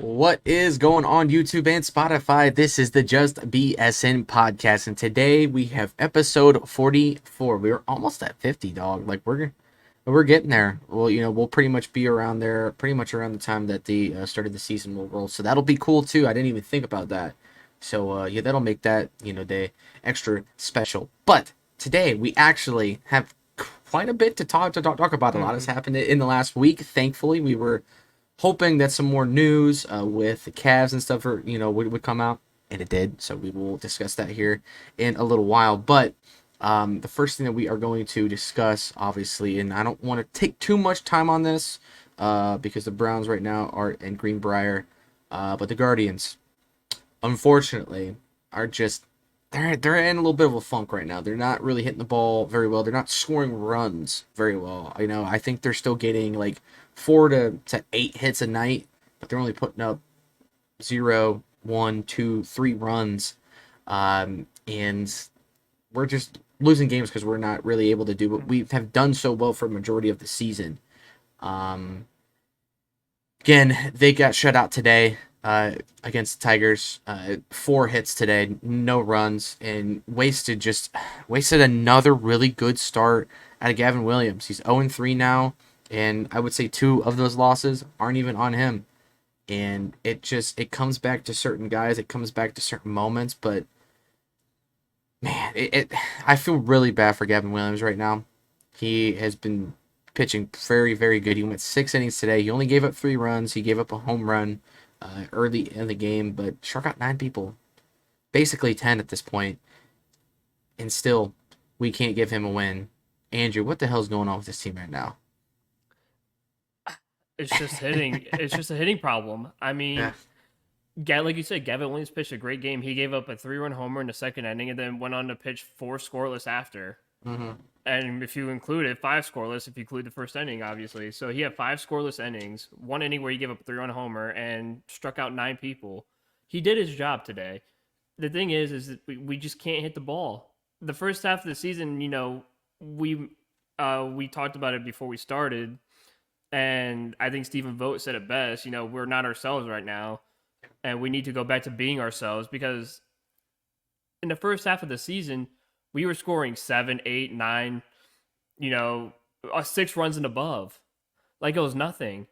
What is going on YouTube and Spotify? This is the Just BSN podcast, and today we have episode 44. We're almost at 50, dog. Like we're getting there. Well, we'll pretty much be around there, pretty much around the time that the start of the season will roll. So that'll be cool too. I didn't even think about that. So yeah, that'll make that day extra special. But today we actually have quite a bit to talk about. A lot has happened in the last week. Thankfully, we were hoping that some more news with the Cavs and stuff would come out, and it did. So we will discuss that here in a little while. But the first thing that we are going to discuss, obviously, and I don't want to take too much time on this because the Browns right now are in Greenbrier, but the Guardians, unfortunately, are just they're in a little bit of a funk right now. They're not really hitting the ball very well. They're not scoring runs very well. I think they're still getting like 4 to 8 hits a night, but they're only putting up 0, 1, 2, 3 runs. And we're just losing games because we're not really able to do what we have done so well for a majority of the season. Again, they got shut out today against the Tigers. 4 hits today, no runs, and wasted another really good start out of Gavin Williams. He's 0-3 now, and I would say 2 of those losses aren't even on him. And it comes back to certain guys, it comes back to certain moments, but man, I feel really bad for Gavin Williams right now. He has been pitching very, very good. He went 6 innings today. He only gave up 3 runs. He gave up a home run early in the game, but struck out 9 people, basically 10 at this point, and still we can't give him a win. Andrew, what the hell's going on with this team right now? It's just hitting. It's just a hitting problem. I mean, like you said, Gavin Williams pitched a great game. He gave up a 3-run homer in the second inning, and then went on to pitch 4 scoreless after. Mm-hmm. And if you include it, 5 scoreless if you include the first inning, obviously. So he had 5 scoreless innings, 1 inning where he gave up a 3-run homer and struck out 9 people. He did his job today. The thing is that we just can't hit the ball. The first half of the season, we talked about it before we started, and I think Stephen Vogt said it best. We're not ourselves right now, and we need to go back to being ourselves, because in the first half of the season, we were scoring 7, 8, 9, 6 runs and above. Like it was nothing.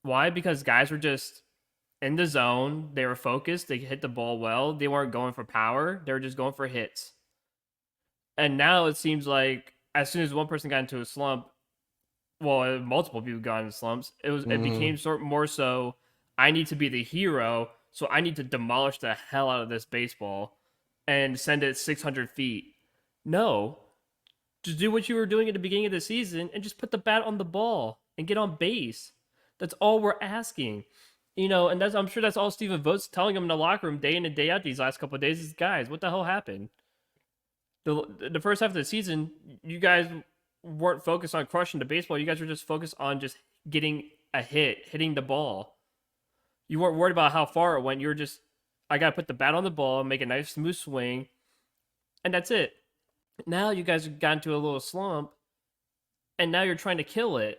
Why? Because guys were just in the zone. They were focused. They hit the ball well. They weren't going for power. They were just going for hits. And now it seems like as soon as one person got into a slump, well, multiple people got into slumps. It became more so, I need to be the hero, so I need to demolish the hell out of this baseball and send it 600 feet. No, just do what you were doing at the beginning of the season and just put the bat on the ball and get on base. That's all we're asking. And I'm sure that's all Stephen Vogt's telling him in the locker room day in and day out these last couple of days is, guys, what the hell happened? The first half of the season, you guys weren't focused on crushing the baseball. You guys were just focused on just getting a hit, hitting the ball. You weren't worried about how far it went. You were just, I got to put the bat on the ball, make a nice smooth swing, and that's it. Now you guys have gotten to a little slump, and now you're trying to kill it.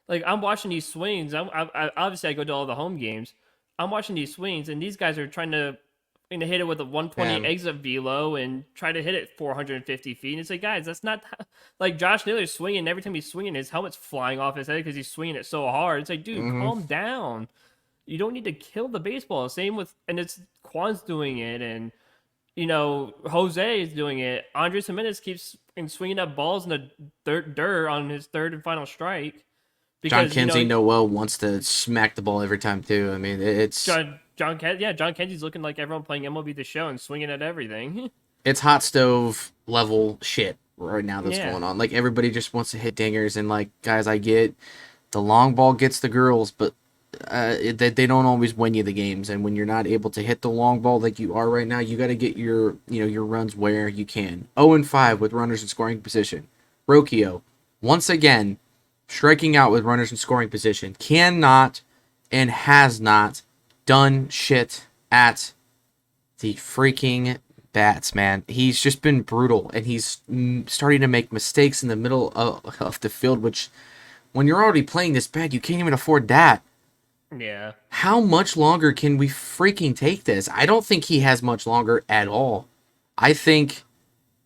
Like, I'm watching these swings. Obviously, I go to all the home games. I'm watching these swings, and these guys are trying to hit it with a 120 exit velo and try to hit it 450 feet. And it's like, guys, that's not like Josh Naylor's swinging. Every time he's swinging, his helmet's flying off his head because he's swinging it so hard. It's like, dude, calm down. You don't need to kill the baseball. Same with, and it's Kwan's doing it, and Jose is doing it. Andres Jimenez keeps swinging up balls in the dirt on his third and final strike. Because, John Kenzie Noel wants to smack the ball every time too. I mean, it's John Kenzie's looking like everyone playing MLB The Show and swinging at everything. It's hot stove level shit right now that's going on. Like, everybody just wants to hit dingers, and like, guys, I get the long ball gets the girls, but they don't always win you the games. And when you're not able to hit the long ball like you are right now, you got to get your runs where you can. 0-5 with runners in scoring position. Rocchio, once again, striking out with runners in scoring position. Cannot and has not done shit at the freaking bats, man. He's just been brutal, and he's starting to make mistakes in the middle of the field, which, when you're already playing this bad, you can't even afford that. Yeah. How much longer can we freaking take this? I don't think he has much longer at all. I think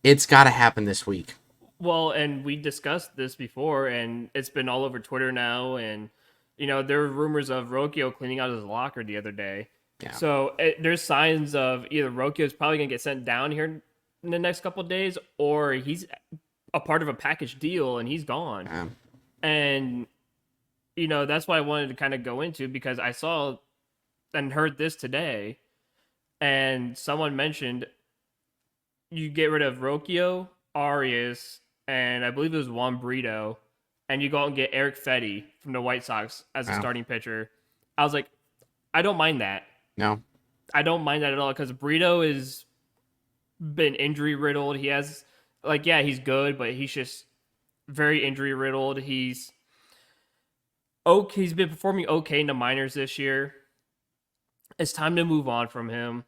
it's got to happen this week. Well, and we discussed this before, and it's been all over Twitter now. And there were rumors of Rokio cleaning out his locker the other day. Yeah. So there's signs of either Rokio is probably gonna get sent down here in the next couple of days, or he's a part of a package deal and he's gone. Yeah. And that's why I wanted to kind of go into, because I saw and heard this today, and someone mentioned you get rid of Rokio, Arias, and I believe it was Juan Brito, and you go out and get Eric Fetty from the White Sox as a Wow. starting pitcher. I was like, I don't mind that. No. I don't mind that at all, because Brito has been injury riddled. He has, like, yeah, he's good, but he's just very injury riddled. He's okay. He's been performing okay in the minors this year. It's time to move on from him,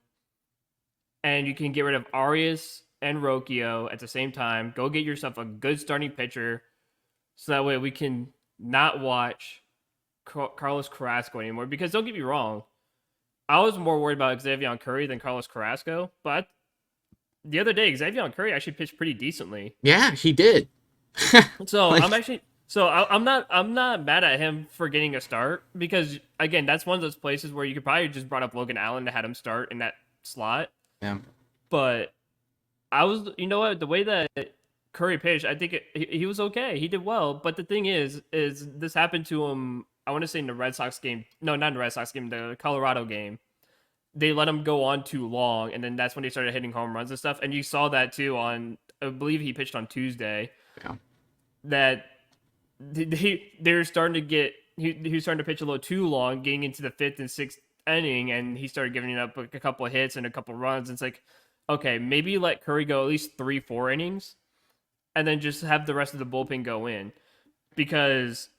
and you can get rid of Arias and Rokio at the same time. Go get yourself a good starting pitcher, so that way we can not watch Carlos Carrasco anymore. Because don't get me wrong, I was more worried about Xavier Curry than Carlos Carrasco, but the other day Xavier Curry actually pitched pretty decently. Yeah, he did. So Like, I'm not mad at him for getting a start, because again, that's one of those places where you could probably just brought up Logan Allen to have him start in that slot. yeah. But I was, what, the way that Curry pitched, I think he was okay. He did well. But the thing is this happened to him. I want to say in the Red Sox game. No, not in the Red Sox game. The Colorado game. They let him go on too long, and then that's when he started hitting home runs and stuff. And you saw that too on, I believe he pitched on Tuesday. Yeah. That they're starting to get he was starting to pitch a little too long, getting into the fifth and sixth inning, and he started giving up a couple of hits and a couple of runs. And it's like, okay, maybe let Curry go at least 3-4 innings, and then just have the rest of the bullpen go in, because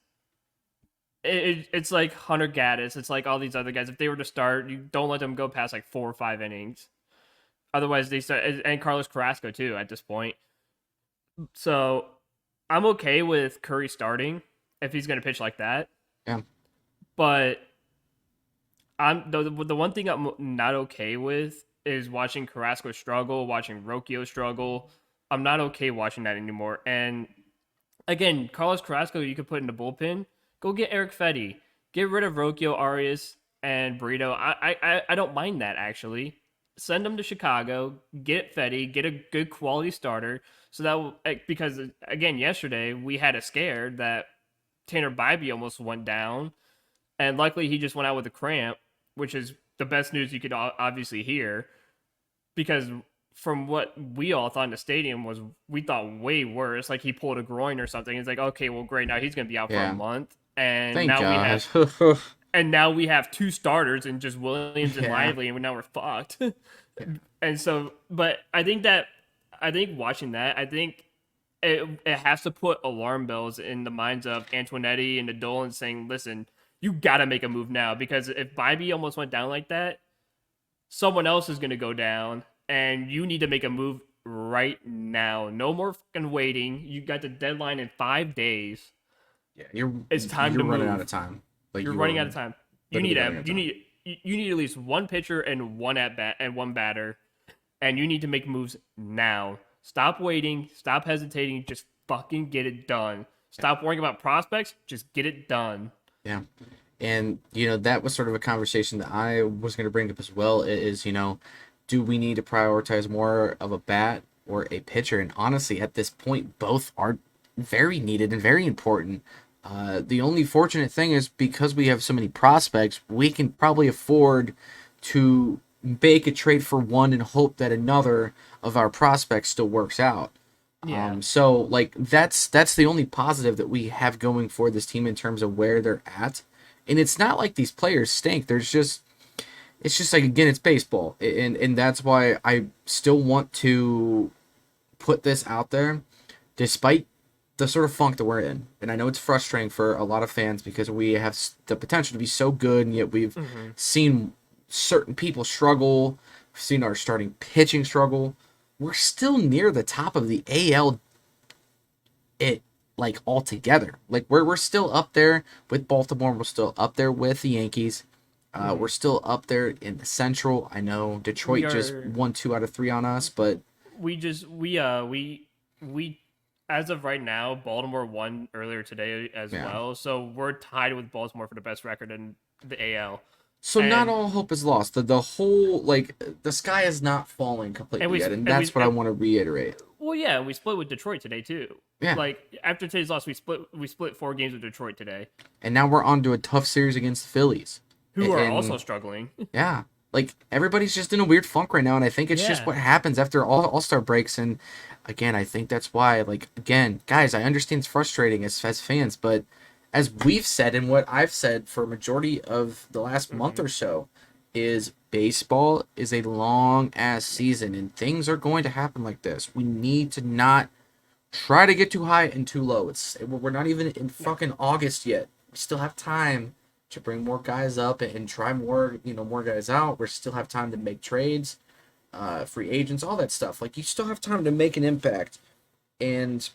it's like Hunter Gaddis, it's like all these other guys. If they were to start, you don't let them go past like 4 or 5 innings. Otherwise, they start, and Carlos Carrasco too at this point. So I'm okay with Curry starting if he's going to pitch like that. Yeah. But I'm the one thing I'm not okay with is watching Carrasco struggle, watching Rokio struggle. I'm not okay watching that anymore. And again, Carlos Carrasco, you could put in the bullpen. Go get Eric Fetty. Get rid of Rokio, Arias, and Brito. I don't mind that, actually. Send them to Chicago. Get Fetty. Get a good quality starter. So that, because again, yesterday we had a scare that Tanner Bybee almost went down, and luckily he just went out with a cramp, which is the best news you could obviously hear, because from what we all thought in the stadium was, we thought way worse, like he pulled a groin or something. It's like, okay, well, great, now he's going to be out for Yeah. a month, and Thank now God. we have two starters and just Williams and Yeah. Lively, and now we're fucked. And so, but I think watching that, I think it has to put alarm bells in the minds of Antonetti and the Dolan, saying, listen, you got to make a move now, because if Bybee almost went down like that, someone else is going to go down, and you need to make a move right now. No more fucking waiting. You got the deadline in 5 days. Yeah, It's time you're to running move. out of time. Like, You're running out of time. You need running out of you need at least one pitcher and one at bat and one batter, and you need to make moves now. Stop waiting. Stop hesitating. Just fucking get it done. Stop worrying about prospects. Just get it done. Yeah. And, that was sort of a conversation that I was going to bring up as well is, do we need to prioritize more of a bat or a pitcher? And honestly, at this point, both are very needed and very important. The only fortunate thing is, because we have so many prospects, we can probably afford to make a trade for one and hope that another of our prospects still works out. Yeah. So like that's the only positive that we have going for this team in terms of where they're at. And it's not like these players stink. It's just like, again, it's baseball. And that's why I still want to put this out there, despite the sort of funk that we're in. And I know it's frustrating for a lot of fans, because we have the potential to be so good, and yet we've seen certain people struggle. We've seen our starting pitching struggle. We're still near the top of the AL like altogether. Like we're still up there with Baltimore. We're still up there with the Yankees. Mhm. We're still up there in the Central. I know We Detroit just are won 2 out of 3 on us, but we just we as of right now, Baltimore won earlier today as yeah. well, so we're tied with Baltimore for the best record in the AL. So not And all hope is lost. The whole like the sky is not falling and completely we yet, and and that's we what I want to reiterate. well, yeah, we split with Detroit today too. Yeah. Like after today's loss, we split 4 games with Detroit today, And now we're on to a tough series against the Phillies. who are also And struggling. yeah, like everybody's just in a weird funk right now, and I think it's just Yeah. what happens after all-star breaks. And again, I think that's why, like, again, guys, I understand it's frustrating as fans, but as we've said and what I've said for a majority of the last month Hmm. or so, is baseball is a long ass season, and things are going to happen like this. We need to not try to get too high and too low. We're not even in No. fucking August yet. We still have time to bring more guys up and try more guys out. We still have time to make trades, free agents, all that stuff. Like you still have time to make an impact. And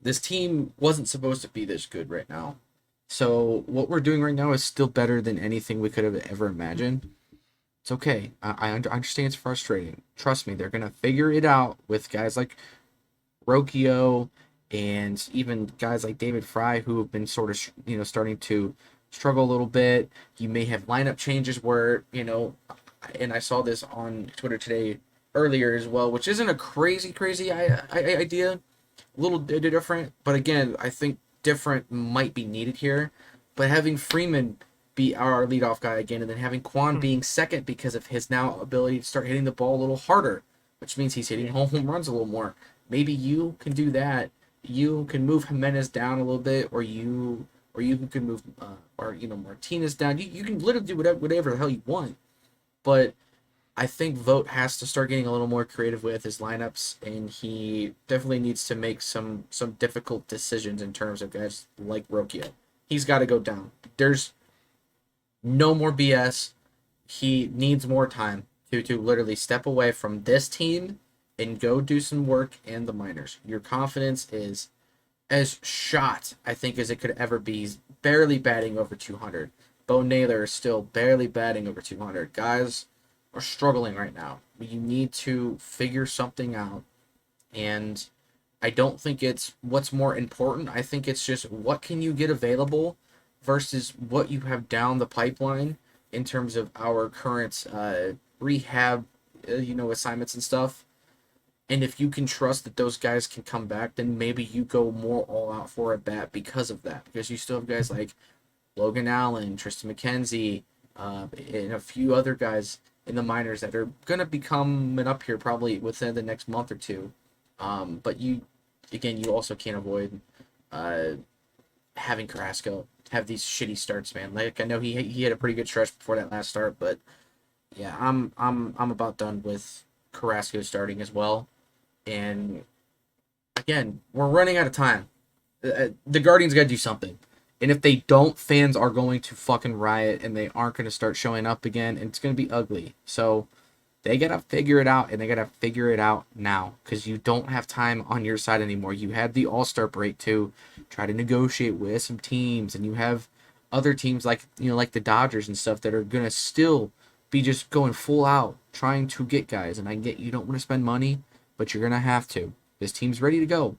this team wasn't supposed to be this good right now. So what we're doing right now is still better than anything we could have ever imagined. It's okay. I understand it's frustrating. Trust me, they're gonna figure it out with guys like Rocchio and even guys like David Fry who have been sort of starting to struggle a little bit. You may have lineup changes where and I saw this on Twitter today earlier as well, which isn't a crazy idea. A little different, but again, I think different might be needed here. But having Freeman be our leadoff guy again, and then having Quan being second because of his now ability to start hitting the ball a little harder, which means he's hitting Yeah. home runs a little more. Maybe you can do that. You can move Jimenez down a little bit, or you can move or Martinez down. You can literally do whatever the hell you want. But I think Vogt has to start getting a little more creative with his lineups, and he definitely needs to make some difficult decisions in terms of guys like Rocchio. He's got to go down. There's no more BS. He needs more time to literally step away from this team and go do some work in the minors. Your confidence is as shot, I think, as it could ever be. He's barely batting over 200. Bo Naylor is still barely batting over 200. Guys are struggling right now. You need to figure something out. And I don't think it's what's more important. I think it's just what can you get available versus what you have down the pipeline in terms of our current rehab, assignments and stuff. And if you can trust that those guys can come back, then maybe you go more all out for a bat because of that. Because you still have guys like Logan Allen, Tristan McKenzie, and a few other guys in the minors that are gonna be coming up here probably within the next month or two. But you also can't avoid uh, having Carrasco have these shitty starts, man. Like I know he had a pretty good stretch before that last start, but yeah, I'm about done with Carrasco starting as well. And again, we're running out of time. The Guardians got to do something. And if they don't, fans are going to fucking riot and they aren't going to start showing up again and it's going to be ugly. So they got to figure it out and they got to figure it out now because you don't have time on your side anymore. You had the All-Star break to try to negotiate with some teams and you have other teams like the Dodgers and stuff that are going to still be just going full out trying to get guys. And I get you don't want to spend money, but you're going to have to. This team's ready to go.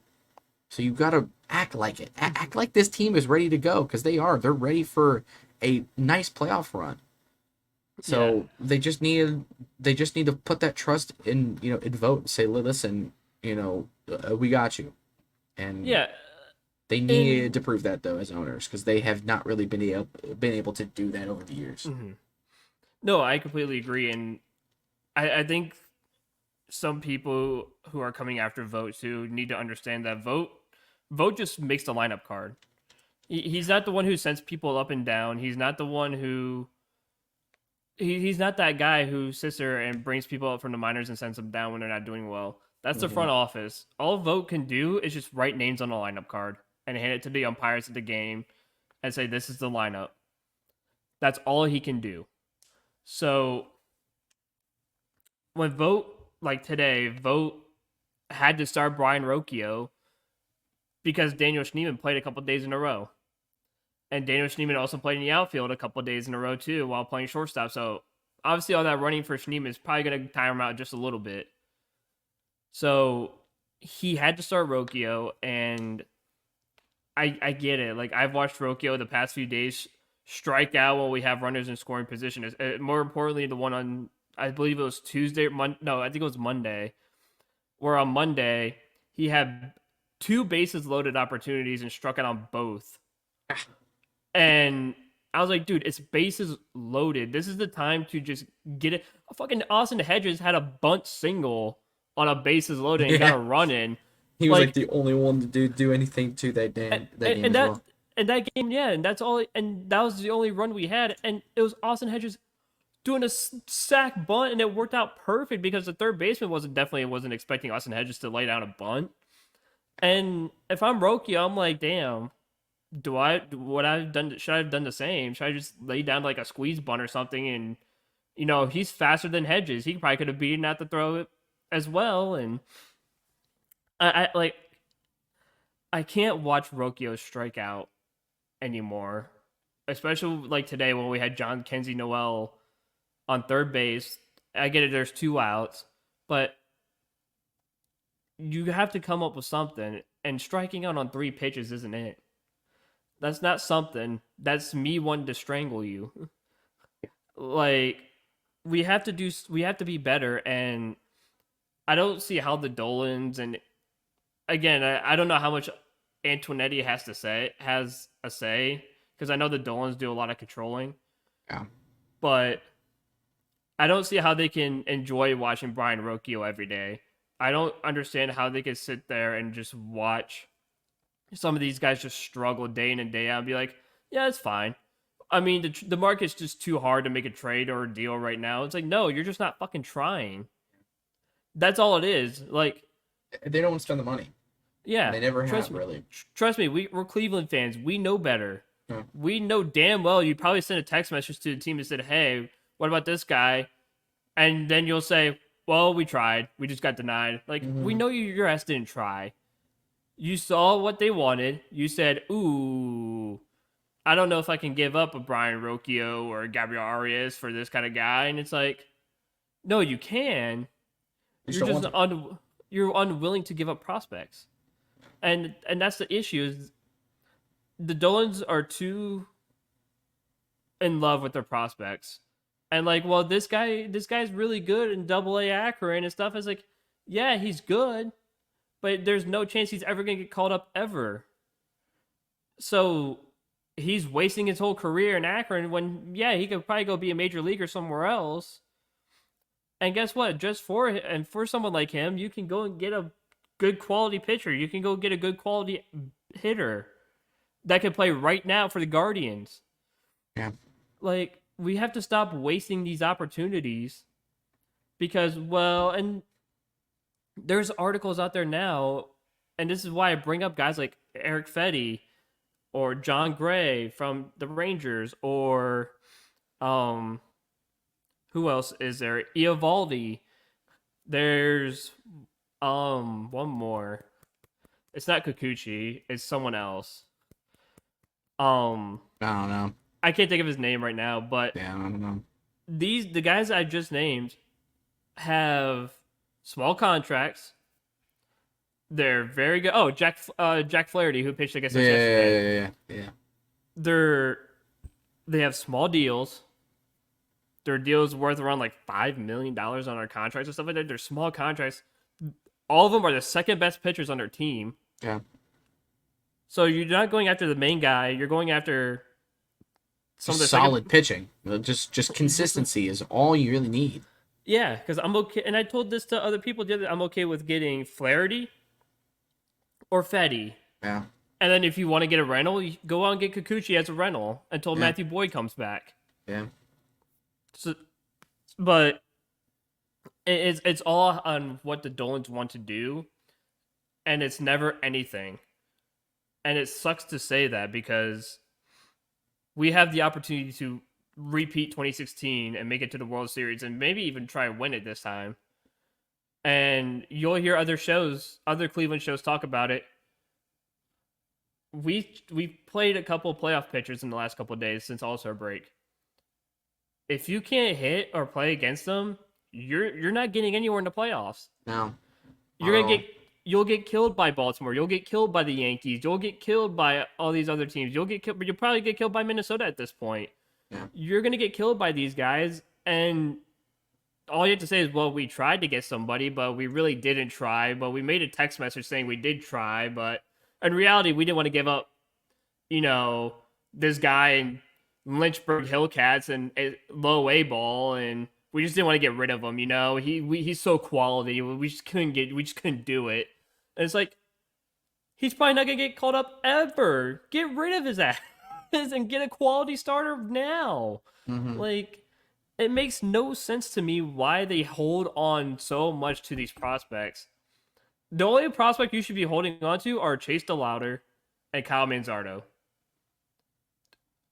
So you got to act like it. Act like this team is ready to go because they are. They're ready for a nice playoff run. Yeah. So they just need to put that trust in Vogt and say, listen, we got you, and Yeah. they needed And to prove that though as owners because they have not really been able to do that over the years. mhm. No, I completely agree. And I think some people who are coming after Vote too need to understand that Vote just makes the lineup card. He's not the one who sends people up and down. He's not the one who he's not that guy who sits there and brings people up from the minors and sends them down when they're not doing well. That's the Hmm. front office. All Vote can do is just write names on a lineup card and hand it to the umpires at the game and say this is the lineup. That's all he can do. So when Vote like today, Vote had to start Brian Rocchio because Daniel Schneemann played a couple days in a row. And Daniel Schneemann also played in the outfield a couple days in a row too while playing shortstop. So obviously all that running for Schneemann is probably going to tire him out just a little bit. So he had to start Rocchio, and I get it. Like, I've watched Rocchio the past few days strike out while we have runners in scoring position. More importantly, the one on, I believe it was Tuesday, no, I think it was Monday, where on Monday he had 2 bases loaded opportunities and struck out on both. And I was like, dude, it's bases loaded. This is the time to just get it. Fucking Austin Hedges had a bunt single on a bases loaded and got a run in. He was like the only one to do anything to that game as well. And that game, yeah, and that's all. And that was the only run we had. And it was Austin Hedges doing a sack bunt, and it worked out perfect because the third baseman wasn't expecting Austin Hedges to lay down a bunt. And if I'm Rocchio, I'm like, damn. Should I have done the same? Should I just lay down like a squeeze bunt or something? And he's faster than Hedges. He probably could have beaten out the throw it as well. And I can't watch Rocchio strike out anymore, especially like today when we had John Kenzie Noel on third base. I get it, there's 2 outs, but you have to come up with something. And striking out on 3 pitches isn't it. That's not something. That's me wanting to strangle you. Like, we have to be better, and I don't see how the Dolans, and again, I don't know how much Antonetti has a say, because I know the Dolans do a lot of controlling. Yeah. But I don't see how they can enjoy watching Brian Rocchio every day. I don't understand how they can sit there and just watch some of these guys just struggle day in and day out and be like, yeah, it's fine. I mean, the market's just too hard to make a trade or a deal right now. It's like, no, you're just not fucking trying. That's all it is. Like, they don't want to spend the money. Yeah. They never have, really. Trust me, we're Cleveland fans. We know better. Yeah. We know damn well you probably sent a text message to the team that said, hey, what about this guy? And then you'll say, well, we tried. We just got denied. Like, we know your ass didn't try. You saw what they wanted. You said, ooh, I don't know if I can give up a Brian Rocchio or a Gabriel Arias for this kind of guy. And it's like, no, you can. You're unwilling to give up prospects. And that's the issue. Is the Dolans are too in love with their prospects. And like, well, this guy's really good in Double-A Akron and stuff. It's like, yeah, he's good, but there's no chance he's ever going to get called up ever. So he's wasting his whole career in Akron when, yeah, he could probably go be a major leaguer somewhere else. And guess what? Just for someone like him, you can go and get a good quality pitcher. You can go get a good quality hitter that can play right now for the Guardians. Yeah. Like, we have to stop wasting these opportunities because, well, and there's articles out there now, and this is why I bring up guys like Eric Fetty or John Gray from the Rangers, or who else is there? Eovaldi. There's one more. It's not Kikuchi. It's someone else. I don't know. I can't think of his name right now, but Yeah, I don't know. the guys I just named have small contracts. They're very good. Oh, Jack Flaherty, who pitched against us yesterday. Yeah. They have small deals. Their deals worth around like $5 million on our contracts and stuff like that. They're small contracts. All of them are the second best pitchers on their team. Yeah. So you're not going after the main guy. You're going after some of the solid pitching. Just consistency is all you really need. Yeah, because I'm okay. And I told this to other people the other. I'm okay with getting Flaherty or Fetty. Yeah. And then if you want to get a rental, you go out and get Kikuchi as a rental until Matthew Boyd comes back. Yeah. So, but it's all on what the Dolans want to do, and it's never anything. And it sucks to say that because we have the opportunity to repeat 2016 and make it to the World Series and maybe even try and win it this time. And you'll hear other Cleveland shows talk about it. we played a couple of playoff pitchers in the last couple of days since All-Star break. If you can't hit or play against them, you're not getting anywhere in the playoffs. No. You're gonna Oh, get you'll get killed by Baltimore. You'll get killed by the Yankees. You'll get killed by all these other teams. You'll get killed, but you'll probably get killed by Minnesota at this point. Yeah. You're gonna get killed by these guys, and all you have to say is, "Well, we tried to get somebody, but we really didn't try. But we made a text message saying we did try, but in reality, we didn't want to give up, this guy in Lynchburg Hillcats and a low A ball, and we just didn't want to get rid of him. He's so quality. We just couldn't do it. And it's like he's probably not gonna get called up ever. Get rid of his ass and get a quality starter now. mhm. Like, it makes no sense to me why they hold on so much to these prospects. The only prospect you should be holding on to are Chase DeLauder and Kyle Manzardo.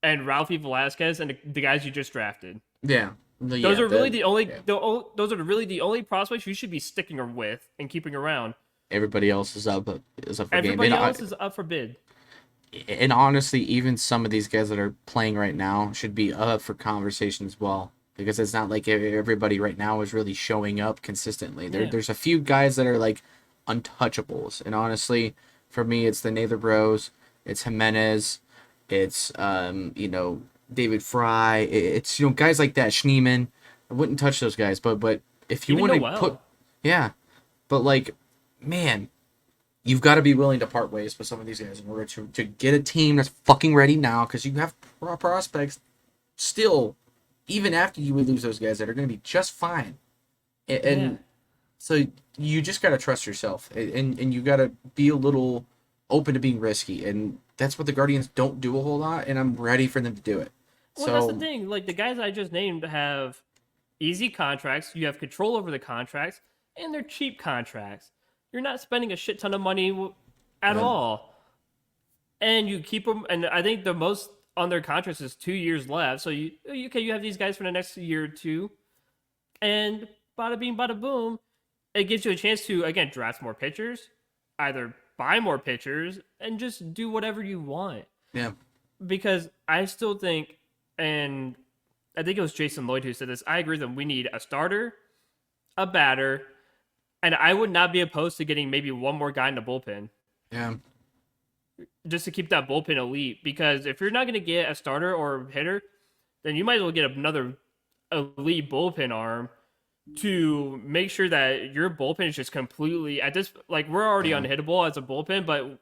And Ralphie Velasquez and the guys you just drafted. Yeah. Those are really the only. yeah. Those are really the only prospects you should be sticking with and keeping around. Everybody else is up for game. Everybody And else is up for bid. and honestly, even some of these guys that are playing right now should be up for conversation as well. Because it's not like everybody right now is really showing up consistently. Yeah. There's a few guys that are like untouchables. And honestly, for me, it's the Nathan Bros, it's Jimenez, it's David Fry, it's guys like that, Schneeman. I wouldn't touch those guys, but if you Even want to Noel. put, yeah, but like, man, you've got to be willing to part ways with some of these guys in order to get a team that's fucking ready now, because you have prospects still, even after you would lose those guys, that are going to be just fine. And Yeah. so you just got to trust yourself, and you got to be a little open to being risky, and that's what the Guardians don't do a whole lot, and I'm ready for them to do it. Well, So that's the thing. Like, the guys I just named have easy contracts. You have control over the contracts, and they're cheap contracts. You're not spending a shit ton of money at Yeah. all, and you keep them. And I think the most on their contracts is 2 years left. So you have these guys for the next year or two, and bada bing, bada boom, it gives you a chance to again draft more pitchers, either buy more pitchers, and just do whatever you want. yeah, Because I still think, and I think it was Jason Lloyd who said this, I agree that we need a starter, a batter, and I would not be opposed to getting maybe one more guy in the bullpen yeah, just to keep that bullpen elite. Because if you're not going to get a starter or a hitter, then you might as well get another elite bullpen arm to make sure that your bullpen is just completely at this. Like, we're already Yeah. unhittable as a bullpen, but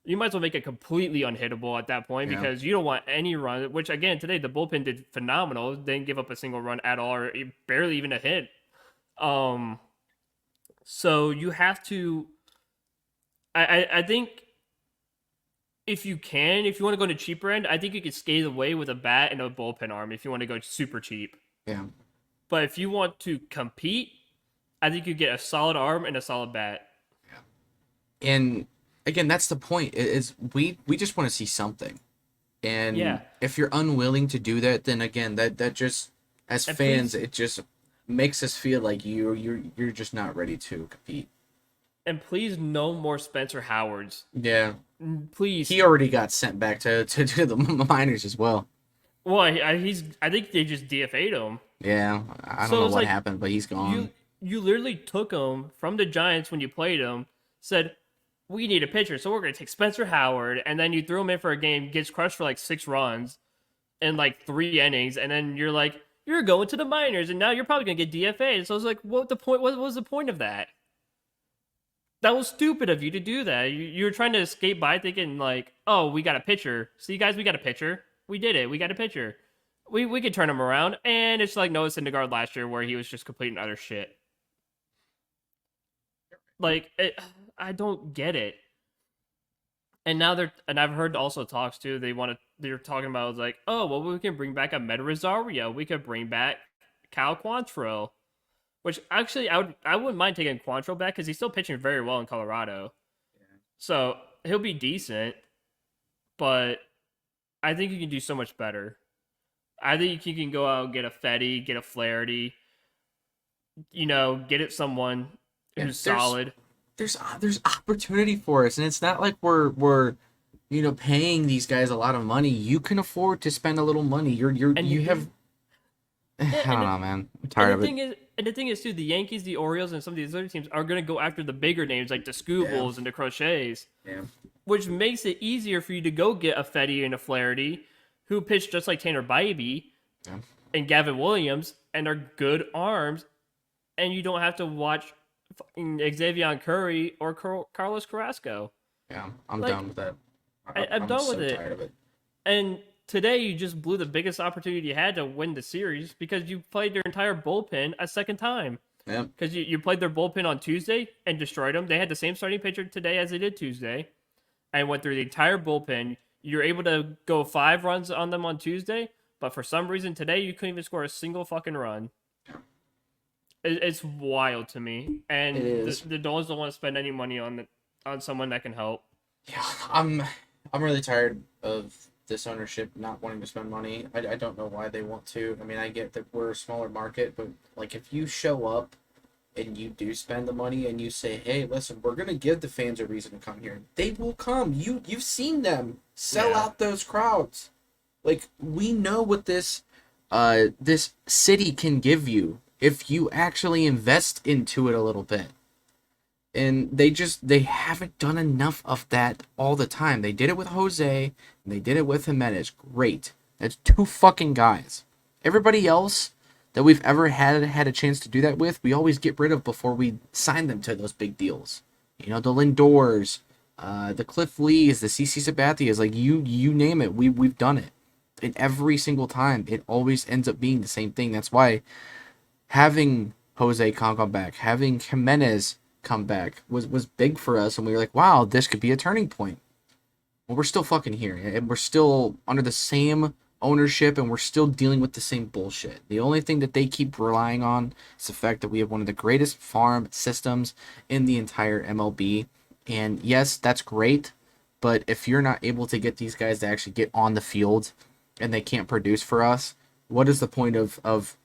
you might as well make it completely unhittable at that point Yeah. because you don't want any run. Which again, today the bullpen did phenomenal. They didn't give up a single run at all, or barely even a hit. So you have to. I think if you want to go to cheaper end, I think you could skate away with a bat and a bullpen arm if you want to go super cheap. yeah. But if you want to compete, I think you get a solid arm and a solid bat. And again, that's the point. Is we just want to see something. And Yeah. if you're unwilling to do that, then again, that just as And fans, please- it just makes us feel like you're just not ready to compete. And please, no more Spencer Howards. Yeah, Please. he already got sent back to the minors as well. Well, I think they just DFA'd him. Yeah, I don't So know it's what like, happened, but he's gone. You literally took him from the Giants when you played him, said, we need a pitcher, so we're going to take Spencer Howard, and then you threw him in for a game, gets crushed for like 6 runs in like 3 innings, and then you're like, you're going to the minors, and now you're probably going to get DFA'd. So I was like, what was the point of that? That was stupid of you to do that. You were trying to escape by thinking like, oh, we got a pitcher. See, guys, we got a pitcher. We did it. We got a pitcher. We could turn him around. And it's like Noah Syndergaard last year where he was just complete and utter shit. Like, I don't get it. And now I've heard also talks too. They're talking about like, oh, well, we can bring back a Meta Rosario. We could bring back Cal Quantrill. Which actually, I wouldn't mind taking Quantrill back because he's still pitching very well in Colorado. So he'll be decent, but I think you can do so much better. I think you can go out and get a Fetty, get a Flaherty, get it someone Yeah, who's there's- solid. There's opportunity for us, and it's not like we're paying these guys a lot of money, you can afford to spend a little money. And You have. I yeah, don't know, man. I'm tired of it. the thing is too, the Yankees, the Orioles, and some of these other teams are gonna go after the bigger names like the Scoobles and the Crochets, Yeah. which makes it easier for you to go get a Fetty and a Flaherty, who pitch just like Tanner Bybee Yeah. and Gavin Williams, and are good arms, and you don't have to watch fucking Xavier Curry or Carlos Carrasco. Yeah, I'm Like, done with that. I'm done with so it. tired of it. And today you just blew the biggest opportunity you had to win the series because you played your entire bullpen a second time. Yeah. Because you played their bullpen on Tuesday and destroyed them. They had the same starting pitcher today as they did Tuesday, and went through the entire bullpen. You were able to go 5 runs on them on Tuesday, but for some reason today you couldn't even score a single fucking run. It's wild to me, and It is. the Dolphins don't want to spend any money on someone that can help. Yeah, I'm really tired of this ownership not wanting to spend money. I don't know why they want to. I mean, I get that we're a smaller market, but like if you show up and you do spend the money and you say, "Hey, listen, we're gonna give the fans a reason to come here," they will come. You've seen them sell Yeah. out those crowds. Like we know what this city can give you if you actually invest into it a little bit. And they haven't done enough of that all the time. They did it with Jose and they did it with Jimenez. Great. That's 2 fucking guys. Everybody else that we've ever had a chance to do that with, we always get rid of before we sign them to those big deals. The Lindors, the Cliff Lees, the CC Sabathias, like you name it, we've done it. And every single time it always ends up being the same thing. That's why having Jose come back, having Jimenez come back was big for us, and we were like, wow, this could be a turning point. Well, we're still fucking here, and we're still under the same ownership, and we're still dealing with the same bullshit. The only thing that they keep relying on is the fact that we have one of the greatest farm systems in the entire MLB. And yes, that's great, but if you're not able to get these guys to actually get on the field and they can't produce for us, what is the point of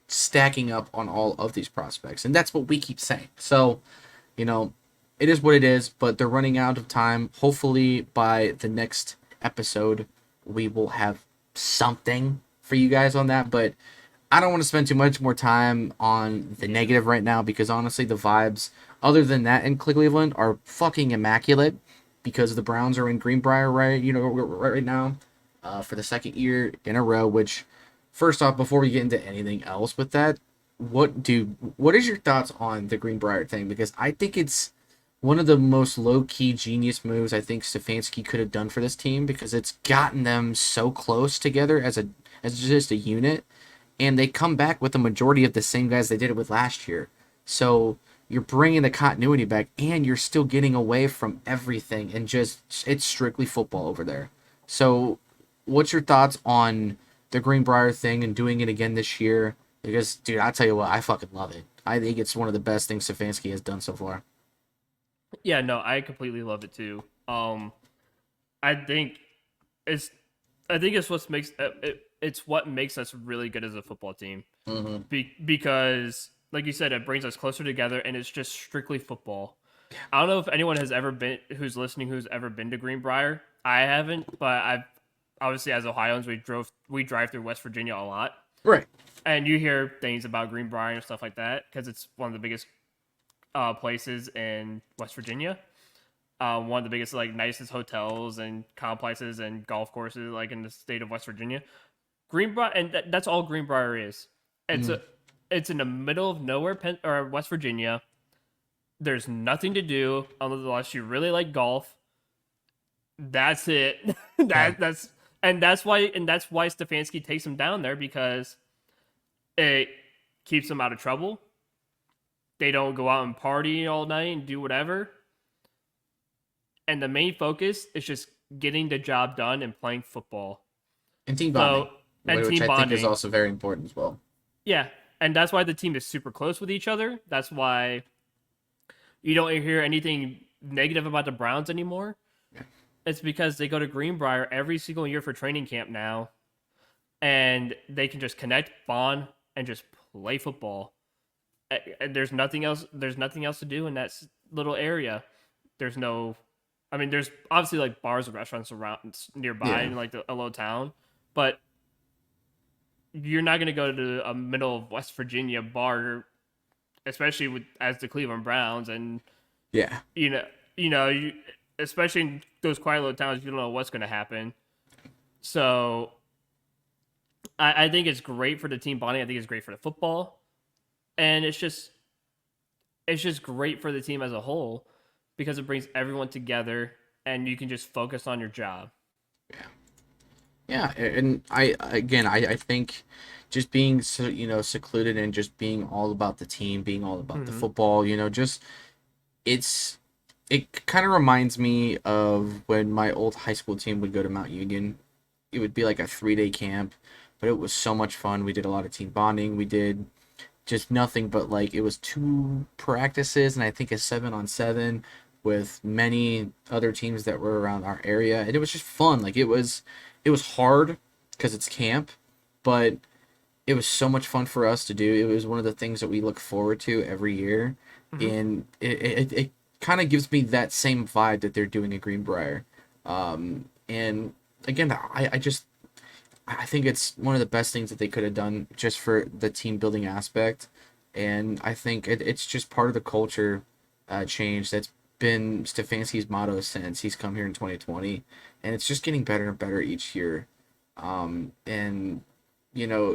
stacking up on all of these prospects? And that's what we keep saying. So, it is what it is, but they're running out of time. Hopefully by the next episode, we will have something for you guys on that, but I don't want to spend too much more time on the negative right now because honestly, the vibes, other than that in Cleveland, are fucking immaculate because the Browns are in Greenbrier right now for the second year in a row. Which, first off, before we get into anything else with that, what is your thoughts on the Greenbrier thing? Because I think it's one of the most low-key genius moves I think Stefanski could have done for this team because it's gotten them so close together as just a unit, and they come back with the majority of the same guys they did it with last year. So you're bringing the continuity back, and you're still getting away from everything, and just it's strictly football over there. So, what's your thoughts on the Greenbrier thing and doing it again this year? Because, dude, I'll tell you what, I fucking love it. I think it's one of the best things Stefanski has done so far. Yeah, no, I completely love it too. I think it's it's what makes us really good as a football team. Mm-hmm. Because, like you said, it brings us closer together, and it's just strictly football. I don't know if anyone who's listening who's ever been to Greenbrier. I haven't, but I've obviously as Ohioans we drive through West Virginia a lot, Right. and you hear things about Greenbrier and stuff like that because it's one of the biggest places in West Virginia. One of the biggest, nicest hotels and complexes and golf courses, in the state of West Virginia. Greenbrier, and that's all Greenbrier is. It's in the middle of nowhere, West Virginia. There's nothing to do unless you really like golf. That's it. That's why Stefanski takes him down there because it keeps them out of trouble. They don't go out and party all night and do whatever. And the main focus is just getting the job done and playing football. And team bonding. Which I think is also very important as well. Yeah, and that's why the team is super close with each other. That's why you don't hear anything negative about the Browns anymore. Yeah. It's because they go to Greenbrier every single year for training camp now, and they can just connect, bond, and just play football. And there's nothing else. There's nothing else to do in that little area. There's no I mean, there's obviously like bars and restaurants around nearby Yeah. in like a little town, but you're not gonna go to a middle of West Virginia bar, especially with as the Cleveland Browns, and Yeah. you know, you especially in those quiet little towns, you don't know what's gonna happen. So I think it's great for the team bonding. I think it's great for the football, and it's just great for the team as a whole because it brings everyone together, and you can just focus on your job. Yeah. Yeah, and I think just being so, secluded and just being all about the team, being all about the Hmm. football, just it's it kind of reminds me of when my old high school team would go to Mount Union. It would be like a 3-day camp, but it was so much fun. We did a lot of team bonding. We did just nothing but like it was 2 practices and I think a 7-on-7 with many other teams that were around our area, and it was just fun. Like it was hard because it's camp, but it was so much fun for us to do. It was one of the things that we look forward to every year, Hmm. and it kind of gives me that same vibe that they're doing at Greenbrier. And again, I think it's one of the best things that they could have done just for the team building aspect, and I think it's just part of the culture change that's been Stefanski's motto since he's come here in 2020, and it's just getting better and better each year. And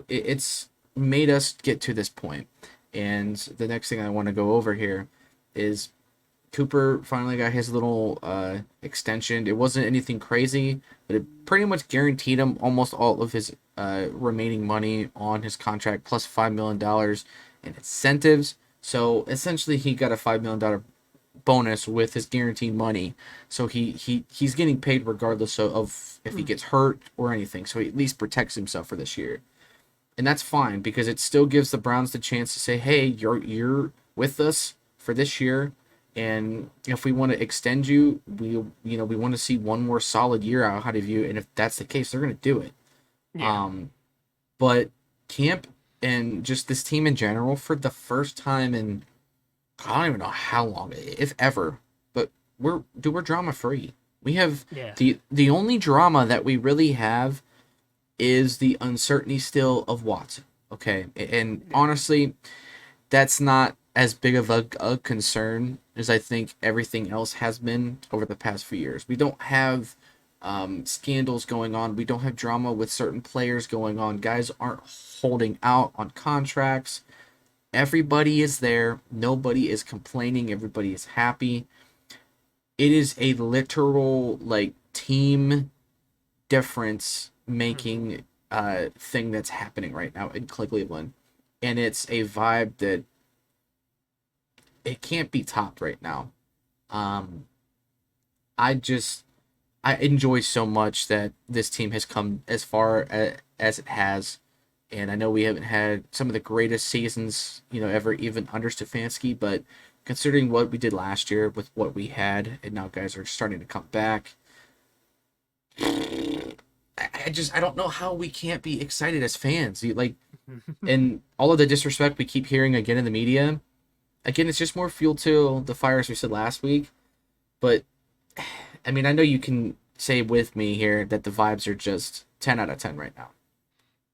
it's made us get to this point. And the next thing I want to go over here is Cooper finally got his little extension. It wasn't anything crazy, but it pretty much guaranteed him almost all of his remaining money on his contract plus $5 million in incentives. So essentially, he got a $5 million bonus with his guaranteed money. So he's getting paid regardless of if he gets hurt or anything. So he at least protects himself for this year, and that's fine because it still gives the Browns the chance to say, "Hey, you're with us for this year, and if we want to extend you, we want to see one more solid year out of you, and if that's the case, they're going to do it." Yeah, Um, but camp and just this team in general, for the first time in I don't even know how long, if ever, but we're drama free. We have yeah, the only drama that we really have is the uncertainty still of Watson. Okay, and yeah. honestly, that's not as big of a concern as I think everything else has been over the past few years. We don't have scandals going on. We don't have drama with certain players going on. Guys aren't holding out on contracts. Everybody is there. Nobody is complaining. Everybody is happy. It is a literal like team difference Hmm. making thing that's happening right now in Cleveland, and it's a vibe that it can't be topped right now. Um, I just I enjoy so much that this team has come as far as it has, and I know we haven't had some of the greatest seasons ever even under Stefanski, but considering what we did last year with what we had, and now guys are starting to come back, I don't know how we can't be excited as fans. Like, and all of the disrespect we keep hearing again in the media, again, it's just more fuel to the fire as we said last week. But I mean, I know you can say with me here that the vibes are just 10 out of 10 right now.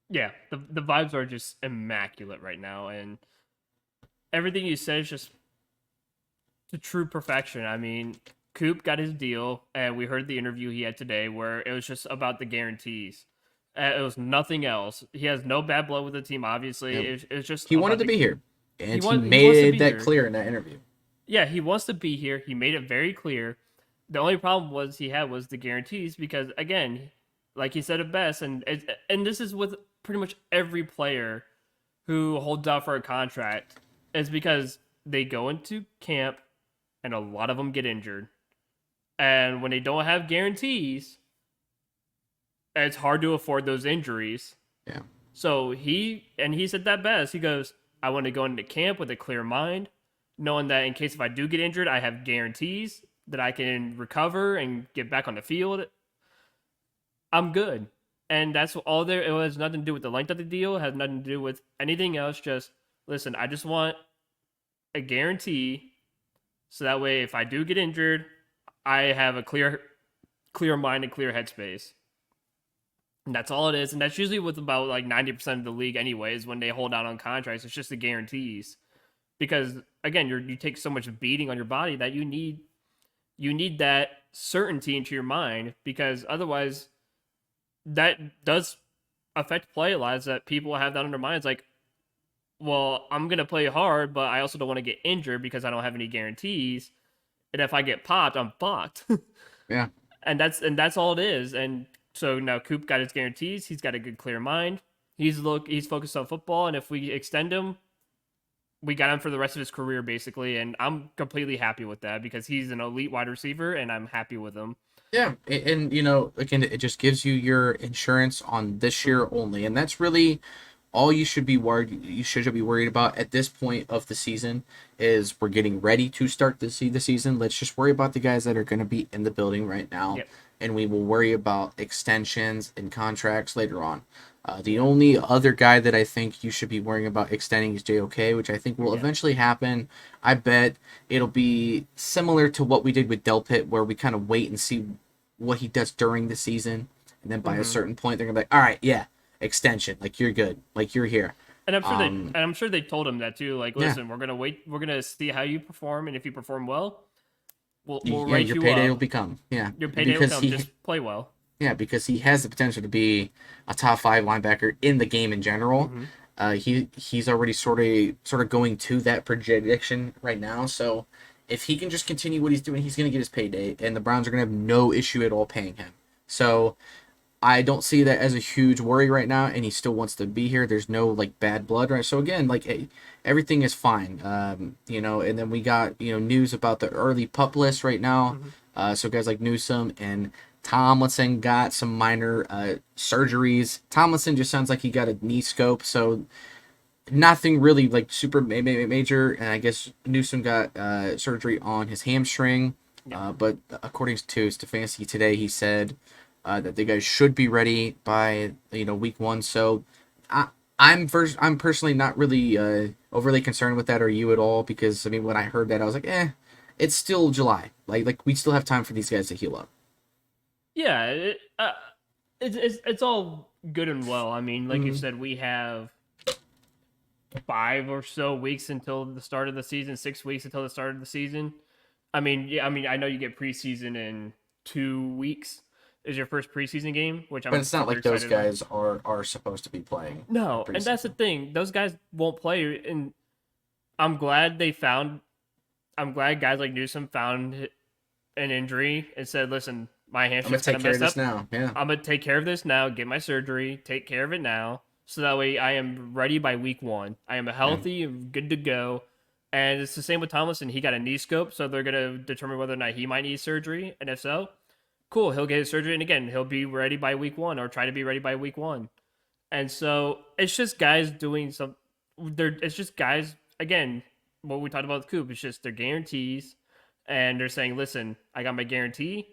Yeah, the vibes are just immaculate right now, and everything you said is just to true perfection. I mean, Coop got his deal, and we heard the interview he had today where it was just about the guarantees. It was nothing else. He has no bad blood with the team. Obviously, You know, it's just he wanted about to the be here, he and he want he wants to made be that here. clear in that interview. Yeah, he wants to be here. He made it very clear. The only problem he had was the guarantees because again, like he said it best, and this is with pretty much every player who holds out for a contract is because they go into camp and a lot of them get injured. And when they don't have guarantees, it's hard to afford those injuries. Yeah, So he said that best. He goes, I want to go into camp with a clear mind, knowing that in case if I do get injured, I have guarantees that I can recover and get back on the field. I'm good. And that's all there. It has nothing to do with the length of the deal. It has nothing to do with anything else. Just listen, I just want a guarantee so that way if I do get injured, I have a clear mind and clear headspace. And that's all it is. And that's usually with about like 90% of the league anyways when they hold out on contracts. It's just the guarantees. Because again, you take so much beating on your body that you need that certainty into your mind, because otherwise that does affect play a lot, is that people have that on their minds like, well, I'm going to play hard, but I also don't want to get injured because I don't have any guarantees. And if I get popped, I'm fucked. Yeah. And that's all it is. And so now Coop got his guarantees. He's got a good, clear mind. He's focused on football, and if we extend him, we got him for the rest of his career, basically. And I'm completely happy with that because he's an elite wide receiver, and I'm happy with him. Yeah, and you know, again, it just gives you your insurance on this year only, and that's really all you should be worried. You should be worried about at this point of the season is we're getting ready to start the season. Let's just worry about the guys that are going to be in the building right now, Yep. and we will worry about extensions and contracts later on. The only other guy that I think you should be worrying about extending is JOK, which I think will eventually happen. I bet it'll be similar to what we did with Delpit, where we kind of wait and see what he does during the season, and then by a certain point, they're gonna be like, "All right, yeah, extension. Like you're good. Like you're here." And I'm sure they told him that too. Like, Yeah. listen, we're gonna wait. We're gonna see how you perform, and if you perform well, we'll Yeah, rate your you payday up. will become Your payday will because come. he Just play well. because he has the potential to be a top 5 linebacker in the game in general. He's already sort of going to that projection right now. So if he can just continue what he's doing, he's going to get his payday, and the Browns are going to have no issue at all paying him. So I don't see that as a huge worry right now, and he still wants to be here. There's no like bad blood, right? So again, like everything is fine. You know, and then we got news about the early pup list right now. So guys like Newsome and Tomlinson got some minor surgeries. Tomlinson just sounds like he got a knee scope, so nothing really like super major. And I guess Newsome got surgery on his hamstring. But according to Stefanski today, he said that the guys should be ready by week 1. So I'm personally not really overly concerned with that, or you at all, because I mean when I heard that I was like, it's still July. Like we still have time for these guys to heal up. Yeah, it's all good and well. I mean, like you said, we have 5 or so weeks until the start of the season, 6 weeks until the start of the season. I mean, yeah, I know you get preseason in 2 weeks. Is your first preseason game, which I'm. But it's not super like those excited about. guys are supposed to be playing. No, and that's the thing. Those guys won't play, and I'm glad guys like Newsome found an injury and said, "Listen, my I'm gonna hamstring's take kind care of of messed this up. now. Yeah. I'm gonna take care of this now. Get my surgery. Take care of it now, so that way I am ready by week 1. I am healthy and good to go." And it's the same with Tomlinson. He got a knee scope, so they're gonna determine whether or not he might need surgery, and if so, cool, he'll get his surgery, and again, he'll be ready by week 1 or try to be ready by week 1. And so it's just guys doing some. It's just guys again. What we talked about with Coop, it's just their guarantees, and they're saying, "Listen, I got my guarantee.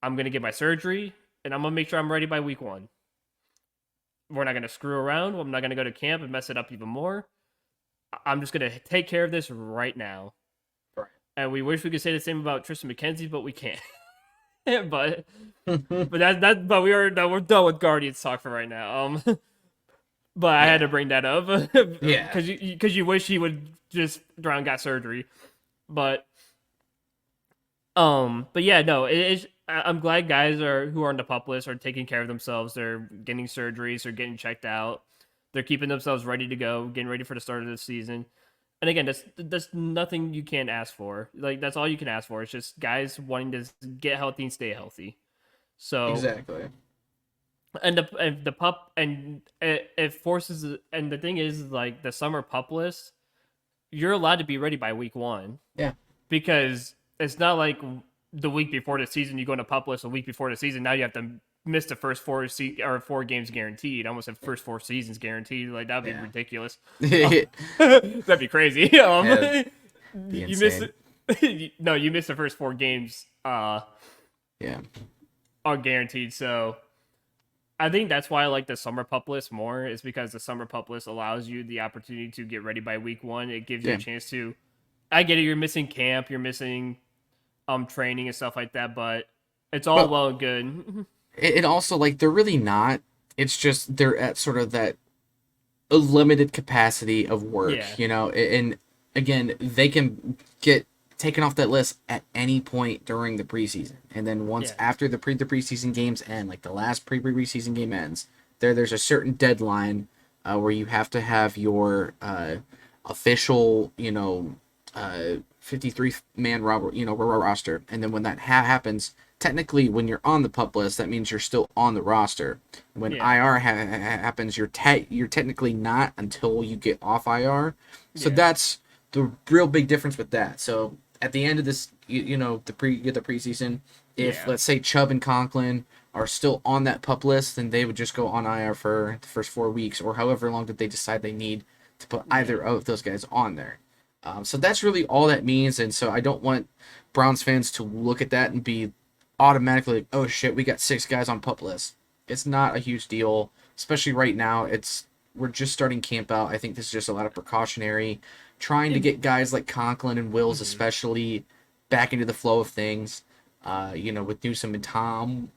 I'm gonna get my surgery, and I'm gonna make sure I'm ready by week 1. We're not gonna screw around. I'm not gonna go to camp and mess it up even more. I'm just gonna take care of this right now." Right. And we wish we could say the same about Tristan McKenzie, but we can't. but we're done with Guardians talk for right now. But I had to bring that up. Yeah. Because you wish he would just drown got surgery, but yeah, no, I'm glad guys who are on the pup list are taking care of themselves. They're getting surgeries, they're getting checked out, they're keeping themselves ready to go, getting ready for the start of the season. And again, that's nothing you can't ask for. Like that's all you can ask for. It's just guys wanting to get healthy and stay healthy. So Exactly. and the pup and it forces, and the thing is like the summer pup list, you're allowed to be ready by week 1. Yeah. Because it's not like the week before the season you go into pup list a week before the season. Now you have to miss the first 4 games guaranteed. Almost the first 4 seasons guaranteed. Like that'd be ridiculous. That'd be crazy. Yeah, You miss it. No, you miss the first 4 games. Yeah. Are guaranteed. So I think that's why I like the summer pup list more, is because the summer pup list allows you the opportunity to get ready by week 1. It gives you a chance to. I get it. You're missing camp. You're missing training and stuff like that. But it's all But well and good. it also like they're really not. It's just they're at sort of that a limited capacity of Yeah, work, and again, they can get taken off that list at any point during the preseason. And then once yeah, after the preseason games end, like the last preseason game ends, there's a certain deadline where you have to have your official, 53 man roster. And then when that happens, technically when you're on the pup list, that means you're still on the roster. When yeah, IR happens, you're technically not until you get off IR. So yeah, that's the real big difference with that. So at the end of this, the preseason, if yeah, let's say Chubb and Conklin are still on that pup list, then they would just go on IR for the first 4 weeks or however long that they decide they need to put yeah. either of those guys on there. So that's really all that means, and so I don't want Browns fans to look at that and be automatically like, oh shit, we got 6 guys on pup list. It's not a huge deal, especially right now. We're just starting camp out. I think this is just a lot of precautionary, trying to And, get guys like Conklin and Wills mhm. especially back into the flow of things. With Newsom and Tom,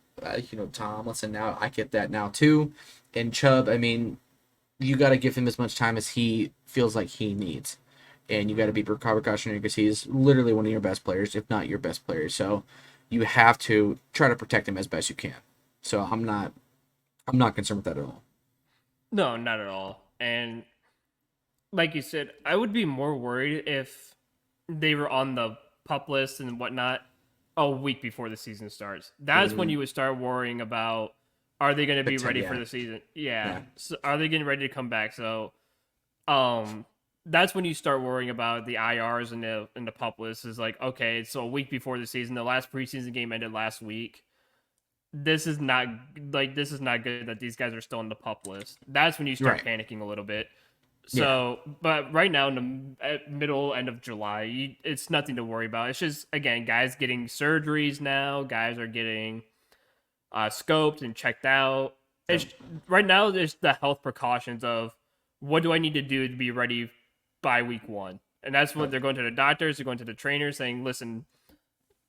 Tomlinson now, I get that now too, and Chubb. I mean, you got to give him as much time as he feels like he needs, and you got to be precautionary because he's literally one of your best players, if not your best player. So you have to try to protect him as best you can. So I'm not concerned with that at all. No, not at all. And like you said, I would be more worried if they were on the pup list and whatnot a week before the season starts. That's when Mm, you would start worrying about, are they going to be ready for yeah, the season? Yeah. yeah, So are they getting ready to come back? So um that's when you start worrying about the IRs and the pup list is like, okay, so a week before the season, the last preseason game ended last week. This is not good that these guys are still on the pup list. That's when you start right, panicking a little bit. yeah, So, but right now in the middle end of July, it's nothing to worry about. It's just again, guys getting surgeries now. Guys are getting scoped and checked out. yep, It's right now. There's the health precautions of what do I need to do to be ready by week one, and that's what yep, they're going to the doctors. They're going to the trainers saying, "Listen,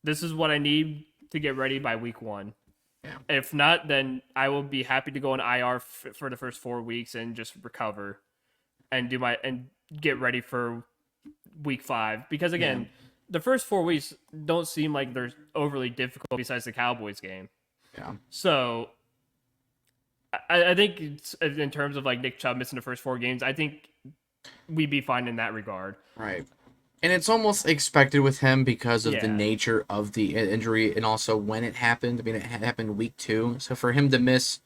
this is what I need to get ready by week one. yeah, If not, then I will be happy to go on IR for the first 4 weeks and just recover and get ready for week 5 because yeah, again the first 4 weeks don't seem like they're overly difficult besides the Cowboys game. yeah. So I think in terms of like Nick Chubb missing the first 4 games, I think we'd be fine in that regard. Right. And it's almost expected with him because of the Yeah, nature of the injury and also when it happened. I mean, it happened week 2. So for him to miss,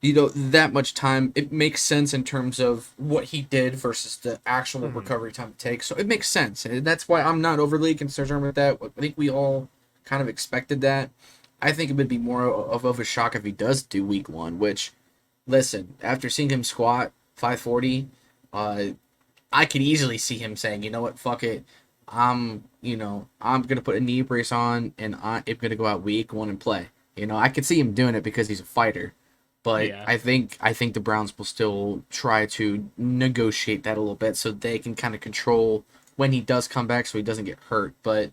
that much time, it makes sense in terms of what he did versus the actual hmm, recovery time it takes. So it makes sense. And that's why I'm not overly concerned with that. I think we all kind of expected that. I think it would be more of a shock if he does do week 1, which, listen, after seeing him squat 540, uh, I could easily see him saying, you know what, fuck it. I'm gonna put a knee brace on and I'm gonna go out week 1 and play. I could see him doing it because he's a fighter. But yeah, I think the Browns will still try to negotiate that a little bit so they can kind of control when he does come back so he doesn't get hurt. But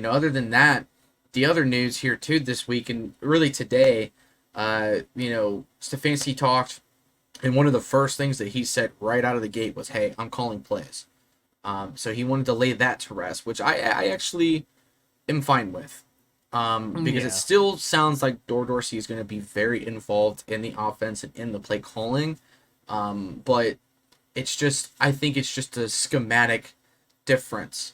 other than that, the other news here too this week and really today, Stefanski talked, and one of the first things that he said right out of the gate was, "Hey, I'm calling plays." So he wanted to lay that to rest, which I actually am fine with. Because it yeah, still sounds like Dorsey is going to be very involved in the offense and in the play calling. But I think it's just a schematic difference.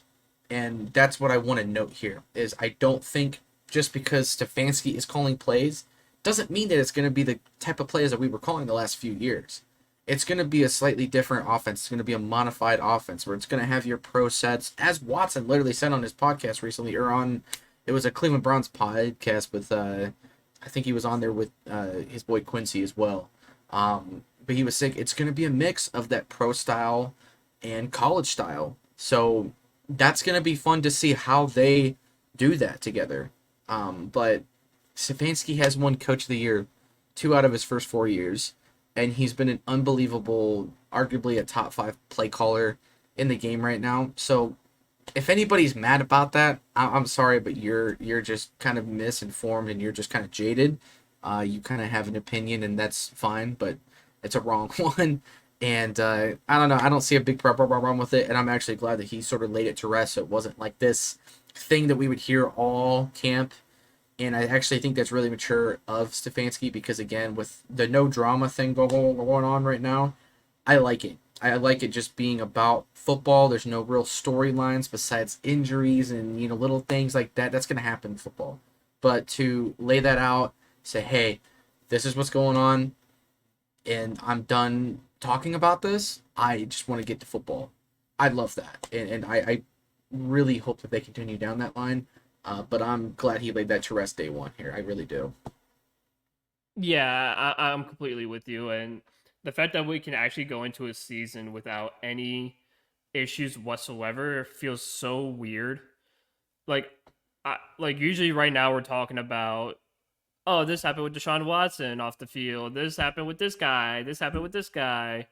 And that's what I want to note here is I don't think just because Stefanski is calling plays doesn't mean that it's going to be the type of plays that we were calling the last few years. It's going to be a slightly different offense. It's going to be a modified offense where it's going to have your pro sets, as Watson literally said on his podcast recently, or on it was a Cleveland Browns podcast with I think he was on there with his boy Quincy as well. But he was saying it's going to be a mix of that pro style and college style. So that's going to be fun to see how they do that together. But Stefanski has won Coach of the Year 2 out of his first 4 years, and he's been an unbelievable, arguably a top 5 play caller in the game right now. So if anybody's mad about that, I'm sorry, but you're just kind of misinformed and you're just kind of jaded. You kind of have an opinion, and that's fine, but it's a wrong one. And I don't know. I don't see a big problem with it, and I'm actually glad that he sort of laid it to rest. So it wasn't like this thing that we would hear all camp. And I actually think that's really mature of Stefanski because, again, with the no drama thing going on right now, I like it. I like it just being about football. There's no real storylines besides injuries and little things like that. That's gonna happen in football. But to lay that out, say, hey, this is what's going on, and I'm done talking about this. I just want to get to football. I love that, and I really hope that they continue down that line. But I'm glad he laid that to rest day one here. I really do. Yeah, I'm completely with you, and the fact that we can actually go into a season without any issues whatsoever feels so weird. Like, like usually right now we're talking about, oh, this happened with Deshaun Watson off the field. This happened with this guy. This happened with this guy.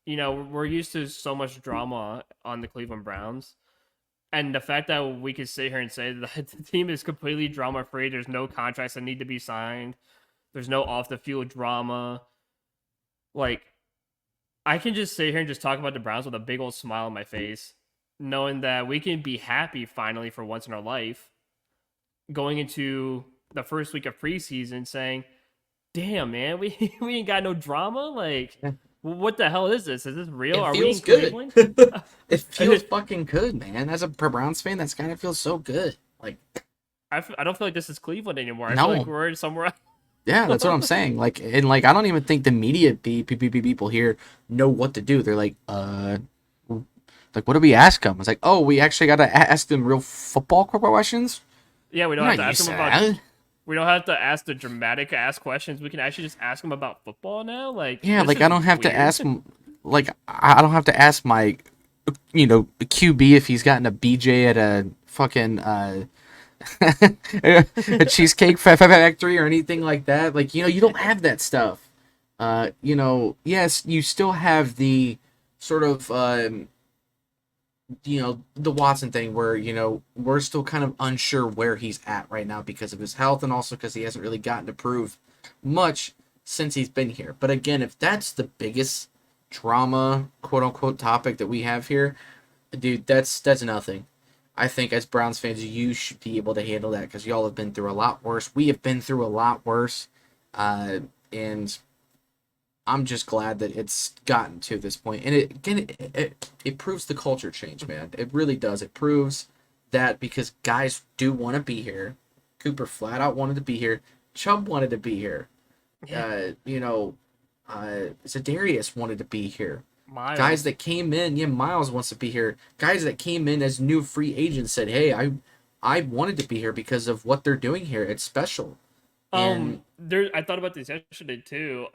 We're used to so much drama on the Cleveland Browns. And the fact that we could sit here and say that the team is completely drama free, there's no contracts that need to be signed, there's no off the field drama. Like, I can just sit here and just talk about the Browns with a big old smile on my face, knowing that we can be happy finally for once in our life, going into the first week of preseason saying, damn, man, we ain't got no drama. Like, what the hell is this? Is this real? It Are we feels in good. Cleveland? It feels fucking good, man. As a Browns fan, that's kind of feels so good. Like, I don't feel like this is Cleveland anymore. I No. feel like we're somewhere else. yeah, that's what I'm saying. Like, and like, I don't even think the media people here know what to do. They're like, what do we ask them? It's like, oh, we actually got to ask them real football questions. Yeah, we don't I'm have to not ask used them to about. that. We don't have to ask the dramatic ass questions. We can actually just ask them about football now. Like, Yeah, this like is I don't have to weird. ask, like I don't have to ask my, QB if he's gotten a BJ at a fucking a cheesecake factory or anything like that. Like you don't have that stuff. Yes, you still have the sort of the Watson thing where we're still kind of unsure where he's at right now because of his health and also because he hasn't really gotten to prove much since he's been here. But again, if that's the biggest drama, quote unquote, topic that we have here, dude, that's nothing. I think as Browns fans, you should be able to handle that because y'all have been through a lot worse. We have been through a lot worse, and I'm just glad that it's gotten to this point. And it proves the culture change, man. It really does. It proves that because guys do want to be here. Cooper flat out wanted to be here. Chubb wanted to be here. Za'Darius wanted to be here. Miles. Guys that came in, Miles wants to be here. Guys that came in as new free agents said, "Hey, I wanted to be here because of what they're doing here. It's special." And I thought about this yesterday too.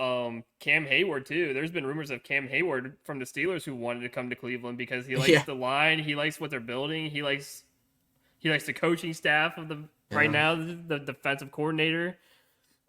Cam Hayward too. There's been rumors of Cam Hayward from the Steelers who wanted to come to Cleveland because he likes Yeah. the line, he likes what they're building, he likes the coaching staff of the right Yeah. now, the defensive coordinator.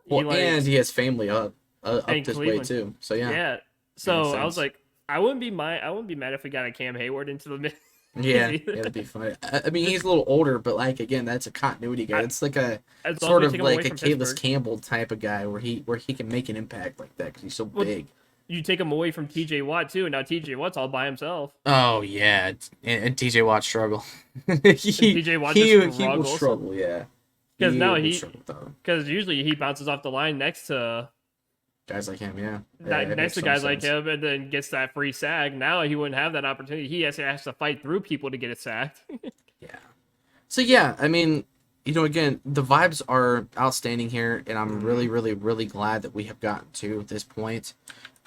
well, and he has family up in this way Cleveland. too. So yeah, Yeah. So Makes I was sense. like, I wouldn't be mad if we got a Cam Hayward into the mix. yeah, it'd be fun. I mean, he's a little older, but like again, that's a continuity guy. It's like a As long as sort we of take him away like a from Caleb Pittsburgh. Campbell type of guy where he can make an impact like that because he's so Well, big. You take him away from TJ Watt too, and now TJ Watt's all by himself. Oh yeah, and TJ Watt struggle. TJ Watt he just will struggles. struggle, yeah. 'Cause now will he- struggle, though. Because usually he bounces off the line next to Guys like him, yeah. It next makes to some guys like sense. him, and then gets that free sack. Now he wouldn't have that opportunity. He has to fight through people to get it sacked. Yeah. So yeah, I mean, again, the vibes are outstanding here, and I'm really, really, really glad that we have gotten to this point.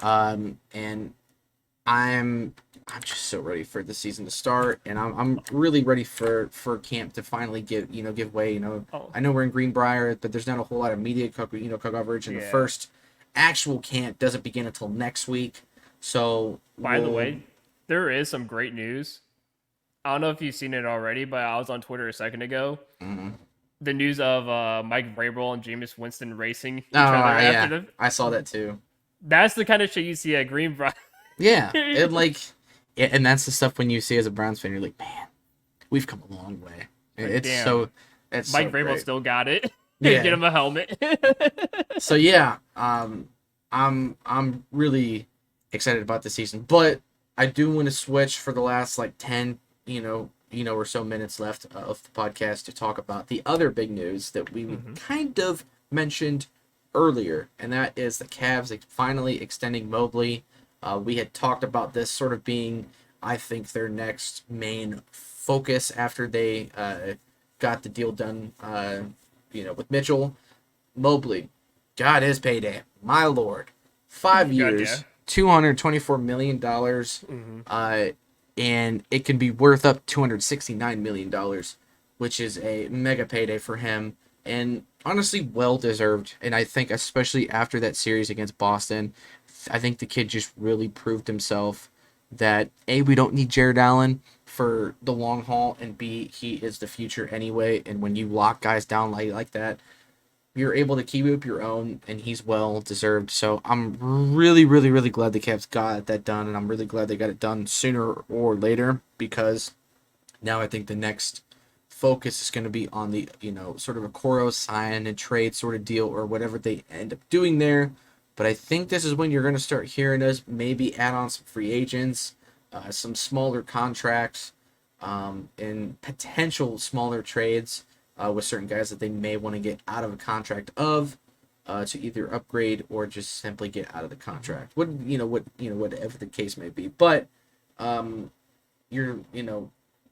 And I'm just so ready for the season to start, and I'm really ready for camp to finally give way. Oh. I know we're in Greenbrier, but there's not a whole lot of media coverage, and the Yeah. first actual camp doesn't begin until next week. So By the we'll- way, there is some great news. I don't know if you've seen it already, but I was on Twitter a second ago. Mhm. The news of Mike Vrabel and Jameis Winston racing each Oh, other yeah, after the. I saw that too. That's the kind of shit you see at Greenbrier. Yeah, and that's the stuff when you see as a Browns fan, you're like, man, we've come a long way. Like, It's damn. so it's Mike so Vrabel great. still got it. Yeah. Get him a helmet. So yeah, I'm really excited about the season, but I do want to switch for the last like 10, or so minutes left of the podcast to talk about the other big news that we kind of mentioned earlier, and that is the Cavs finally extending Mobley. We had talked about this sort of being, I think, their next main focus after they got the deal done, with Mitchell. Mobley got his payday. My lord. 5 years, $224 million. And it can be worth up $269 million, which is a mega payday for him. And honestly, well deserved. And I think, especially after that series against Boston, I think the kid just really proved himself that A, we don't need Jared Allen for the long haul, and B, he is the future anyway. And when you lock guys down like that, you're able to keep up your own, and he's well deserved. So I'm really, really, really glad the Cavs got that done, and I'm really glad they got it done sooner or later, because now I think the next focus is going to be on the, sort of a Coro sign and trade sort of deal or whatever they end up doing there. But I think this is when you're going to start hearing us maybe add on some free agents, some smaller contracts, and potential smaller trades with certain guys that they may want to get out of a contract to either upgrade or just simply get out of the contract. Whatever the case may be. But your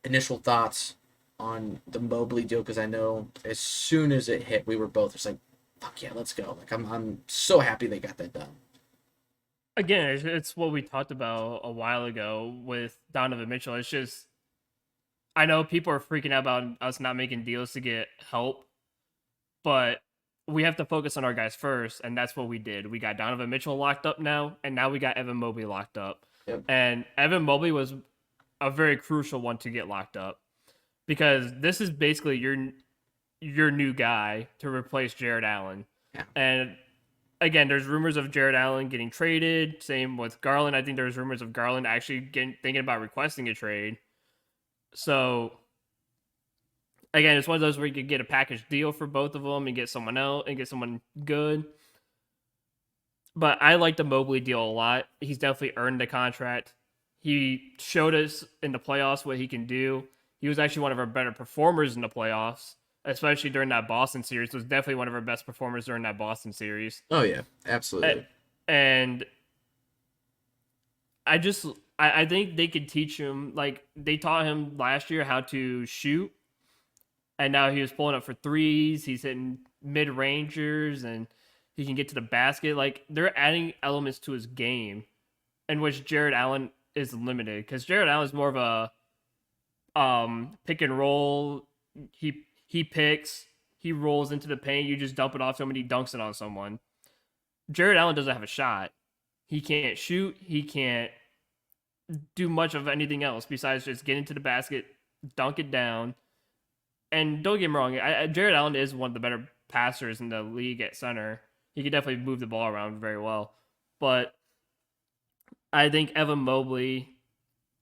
initial thoughts on the Mobley deal, because I know as soon as it hit, we were both just like, fuck yeah, let's go. Like I'm so happy they got that done. Again, it's what we talked about a while ago with Donovan Mitchell. It's just, I know people are freaking out about us not making deals to get help, but we have to focus on our guys first, and that's what we did. We got Donovan Mitchell locked up now, and now we got Evan Mobley locked up. Yep. And Evan Mobley was a very crucial one to get locked up, because this is basically your new guy to replace Jared Allen. Yeah. And again, there's rumors of Jared Allen getting traded. Same with Garland. I think there's rumors of Garland actually thinking about requesting a trade. So again, it's one of those where you could get a package deal for both of them and get someone else and get someone good. But I like the Mobley deal a lot. He's definitely earned the contract. He showed us in the playoffs what he can do. He was actually one of our better performers in the playoffs, especially during that Boston series. Was definitely one of our best performers during that Boston series. Oh yeah, absolutely. And I think they could teach him, like they taught him last year how to shoot, and now he was pulling up for threes. He's hitting mid-rangers, and he can get to the basket. Like, they're adding elements to his game in which Jared Allen is limited, because Jared Allen is more of a pick and roll. He picks, he rolls into the paint, you just dump it off to him and he dunks it on someone. Jared Allen doesn't have a shot. He can't shoot. He can't do much of anything else besides just get into the basket, dunk it down. And don't get me wrong, Jared Allen is one of the better passers in the league at center. He can definitely move the ball around very well. But I think Evan Mobley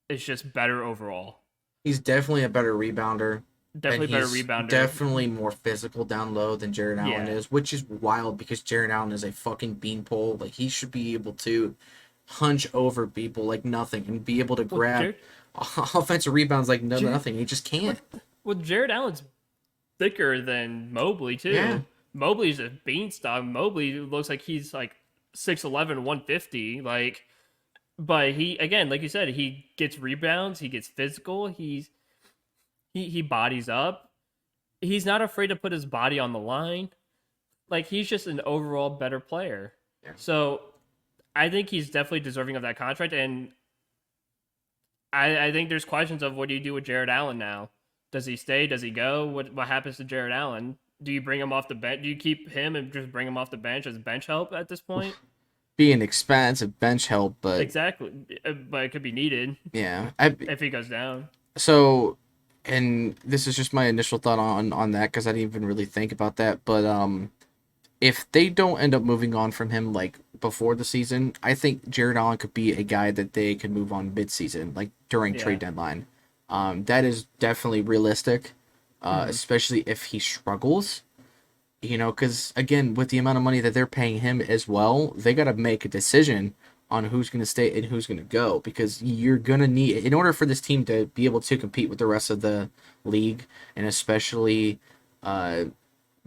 is just better overall. He's definitely a better rebounder. Definitely better rebounder. Definitely more physical down low than Jared Allen is, which is wild because Jared Allen is a fucking beanpole. Like, he should be able to hunch over people like nothing and be able to grab offensive rebounds like nothing. He just can't. Well, Jared Allen's thicker than Mobley too. Yeah. Mobley's a beanstalk. Mobley looks like he's like 6'11", 150. Like, but he, again, like you said, he gets rebounds. He gets physical. He bodies up. He's not afraid to put his body on the line. Like, he's just an overall better player. Yeah. So I think he's definitely deserving of that contract. And I think there's questions of, what do you do with Jared Allen now? Does he stay? Does he go? What happens to Jared Allen? Do you bring him off the bench? Do you keep him and just bring him off the bench as bench help at this point? Be an expensive bench help, but Exactly. But it could be needed. Yeah. If he goes down. So, and this is just my initial thought on that, because I didn't even really think about that. But if they don't end up moving on from him like before the season, I think Jared Allen could be a guy that they could move on mid-season, like during trade deadline. That is definitely realistic, Mhm. especially if he struggles. Because again, with the amount of money that they're paying him as well, they got to make a decision on who's going to stay and who's going to go. Because you're going to need, in order for this team to be able to compete with the rest of the league, and especially uh,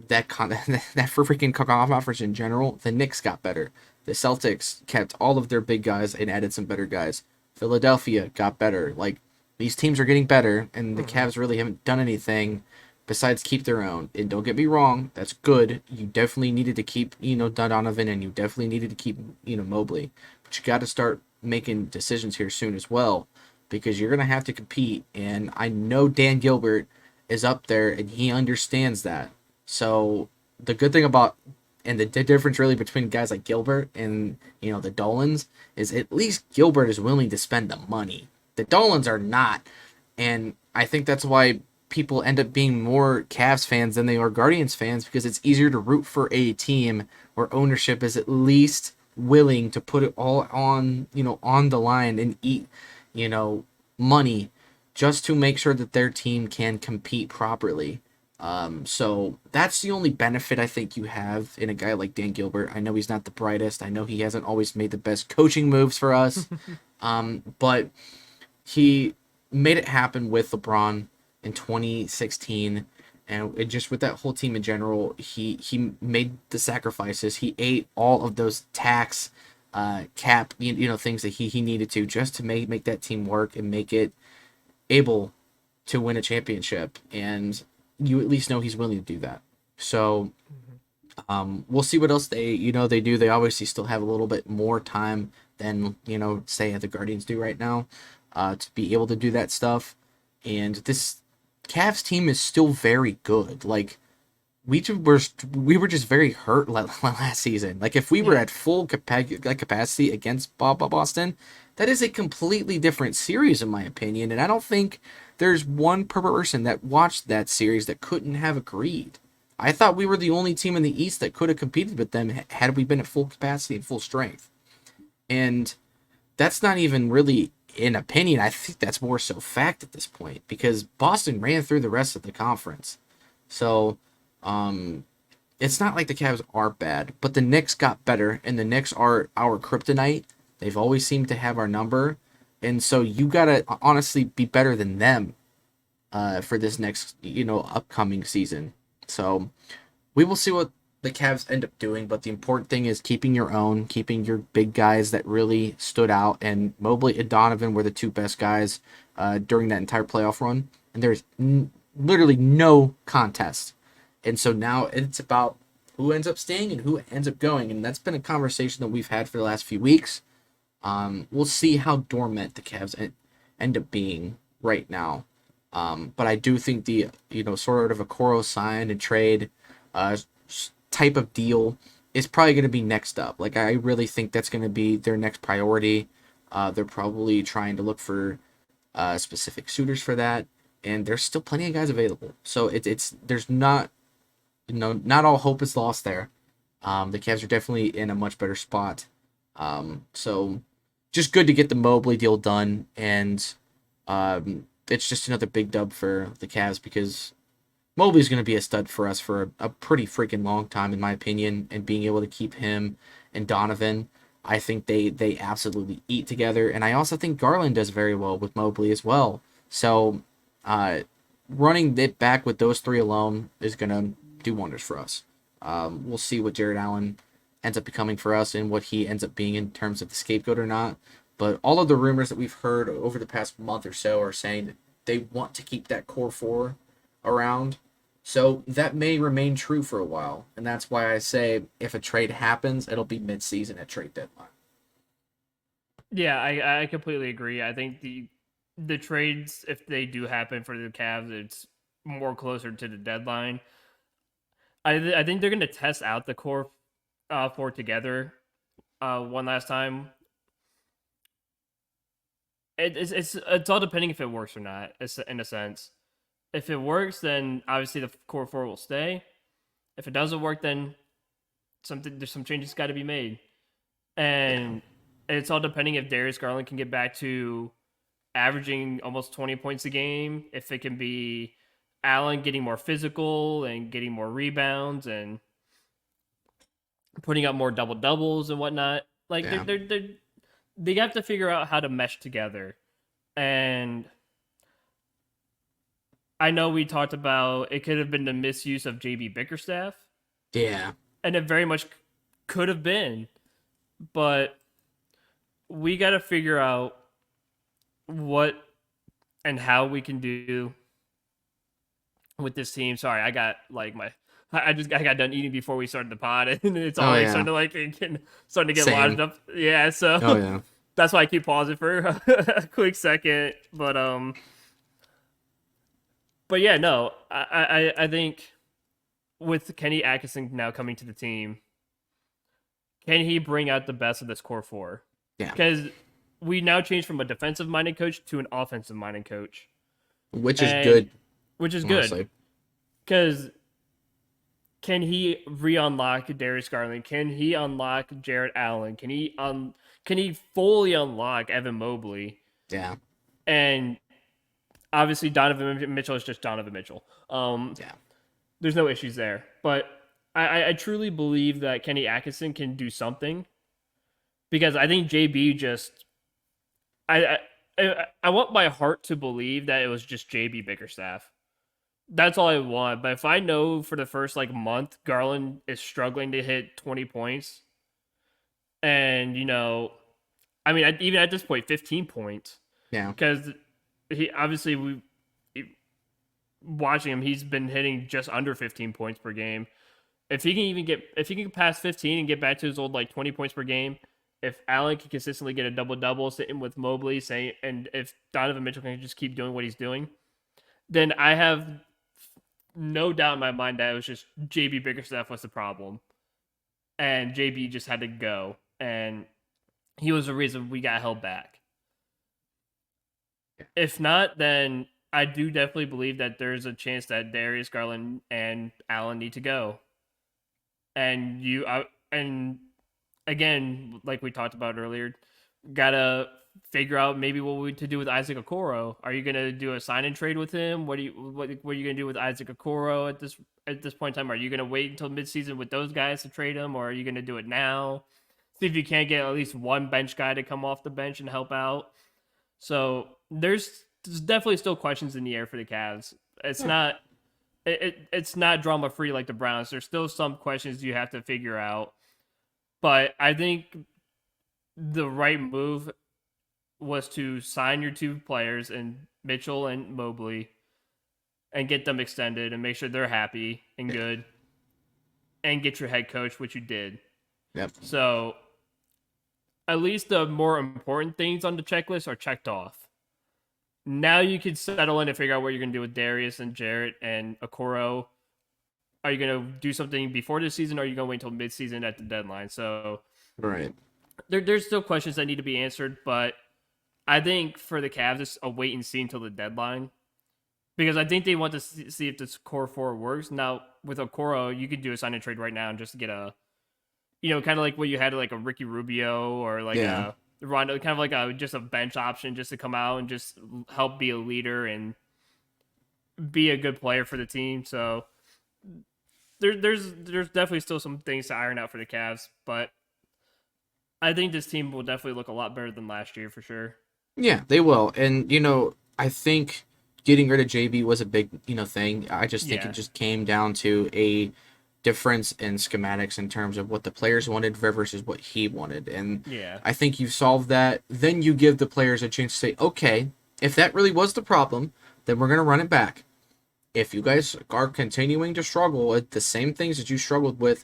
that for freaking conference in general, the Knicks got better. The Celtics kept all of their big guys and added some better guys. Philadelphia got better. Like, these teams are getting better, and the Mhm. Cavs really haven't done anything besides keep their own. And don't get me wrong, that's good. You definitely needed to keep, Donovan, and you definitely needed to keep, Mobley. But you got to start making decisions here soon as well, because you're going to have to compete. And I know Dan Gilbert is up there, and he understands that. So the good thing about and the difference really between guys like Gilbert and the Dolans is at least Gilbert is willing to spend the money. The Dolans are not, and I think that's why people end up being more Cavs fans than they are Guardians fans, because it's easier to root for a team where ownership is at least willing to put it all on the line and eat you know money just to make sure that their team can compete properly. So that's the only benefit I think you have in a guy like Dan Gilbert. I know he's not the brightest. I know he hasn't always made the best coaching moves for us. But he made it happen with LeBron in 2016, and just with that whole team in general, he made the sacrifices. He ate all of those tax cap things that he needed to just to make that team work and make it able to win a championship, and you at least know he's willing to do that. So Mhm. we'll see what else they do. They obviously still have a little bit more time than say the Guardians do right now, to be able to do that stuff. And this Cavs team is still very good. Like we were just very hurt last season. Like if we were Yeah. at full capacity against Boston, that is a completely different series in my opinion. And I don't think there's one per person that watched that series that couldn't have agreed. I thought we were the only team in the East that could have competed with them had we been at full capacity and full strength. And that's not even really an opinion. I think that's more so fact at this point because Boston ran through the rest of the conference. So, um, it's not like the Cavs are bad, but the Knicks got better, and the Knicks are our kryptonite. They've always seemed to have our number, and so you gotta honestly be better than them for this next upcoming season. So we will see what the Cavs end up doing, but the important thing is keeping your own, keeping your big guys that really stood out, and Mobley and Donovan were the two best guys during that entire playoff run, and there's literally no contest. And so now it's about who ends up staying and who ends up going, and that's been a conversation that we've had for the last few weeks. We'll see how dormant the Cavs end up being right now. But I do think the sort of a Coro sign and trade uh, type of deal is probably going to be next up. Like I really think that's going to be their next priority. They're probably trying to look for specific suitors for that, and there's still plenty of guys available. So it's there's not not all hope is lost there. The Cavs are definitely in a much better spot. So just good to get the Mobley deal done, and it's just another big dub for the Cavs because Mobley's going to be a stud for us for a pretty freaking long time, in my opinion, and being able to keep him and Donovan, I think they absolutely eat together, and I also think Garland does very well with Mobley as well. So, uh, running it back with those three alone is going to do wonders for us. We'll see what Jared Allen ends up becoming for us and what he ends up being in terms of the scapegoat or not. But all of the rumors that we've heard over the past month or so are saying that they want to keep that core four around. So that may remain true for a while. And that's why I say if a trade happens, it'll be mid-season at trade deadline. Yeah, I completely agree. I think the trades, if they do happen for the Cavs, it's more closer to the deadline. I think they're going to test out the core four together one last time. It's all depending if it works or not. In a sense, if it works, then obviously the core four will stay. If it doesn't work, then there's some changes got to be made, Yeah. and it's all depending if Darius Garland can get back to averaging almost 20 points a game, if it can be Allen getting more physical and getting more rebounds and putting up more double doubles and whatnot. Like Yeah. they have to figure out how to mesh together. And I know we talked about it could have been the misuse of JB Bickerstaff, Yeah. and it very much could have been, but we got to figure out what and how we can do with this team. Sorry, I got like I got done eating before we started the pod, and it's Oh, already yeah. starting to get Same. lodged up. Yeah, so Oh yeah. that's why I keep pausing for a quick second. But yeah, no, I think with Kenny Atkinson now coming to the team, can he bring out the best of this core four? Yeah. Because we now changed from a defensive minded coach to an offensive minded coach, Which is and- good. which is good. Honestly. Because can he re-unlock Darius Garland? Can he unlock Jarrett Allen? Can he fully unlock Evan Mobley? Yeah. And obviously Donovan Mitchell is just Donovan Mitchell. Yeah. There's no issues there. But I truly believe that Kenny Atkinson can do something, because I think JB just I want my heart to believe that it was just JB Bickerstaff. That's all I want. But if I know for the first like month Garland is struggling to hit 20 points, and I mean even at this point 15 points, Yeah. because he obviously watching him, he's been hitting just under 15 points per game. If he can pass 15 and get back to his old like 20 points per game, if Allen can consistently get a double double, sitting with Mobley, and if Donovan Mitchell can just keep doing what he's doing, then I have no doubt in my mind that it was just JB Bickerstaff was the problem, and JB just had to go, and he was the reason we got held back. If not, then I do definitely believe that there's a chance that Darius Garland and Allen need to go. And and again, like we talked about earlier, gotta figure out maybe what to do with Isaac Okoro. Are you gonna do a sign and trade with him? What are you gonna do with Isaac Okoro at this point in time? Are you gonna wait until midseason with those guys to trade him, or are you gonna do it now? See if you can't get at least one bench guy to come off the bench and help out. So there's definitely still questions in the air for the Cavs. It's not it's not drama free like the Browns. There's still some questions you have to figure out. But I think the right move was to sign your two players, and Mitchell and Mobley, and get them extended and make sure they're happy and good, and get your head coach, which you did. Yep. So at least the more important things on the checklist are checked off. Now you can settle in and figure out what you're going to do with Darius and Jarrett and Okoro. Are you going to do something before the season, or are you going to wait until midseason at the deadline? So Right. there's still questions that need to be answered, but I think for the Cavs, it's a wait and see until the deadline, because I think they want to see if this core four works. Now, with Okoro, you could do a sign and trade right now and just get a, kind of like what you had like a Ricky Rubio or like Yeah. a Rondo, kind of like just a bench option just to come out and just help be a leader and be a good player for the team. So there's definitely still some things to iron out for the Cavs, but I think this team will definitely look a lot better than last year for sure. Yeah, they will. And I think getting rid of JB was a big, thing. I just think Yeah. it just came down to a difference in schematics in terms of what the players wanted versus what he wanted. And Yeah. I think you've solved that. Then you give the players a chance to say, okay, if that really was the problem, then we're going to run it back. If you guys are continuing to struggle with the same things that you struggled with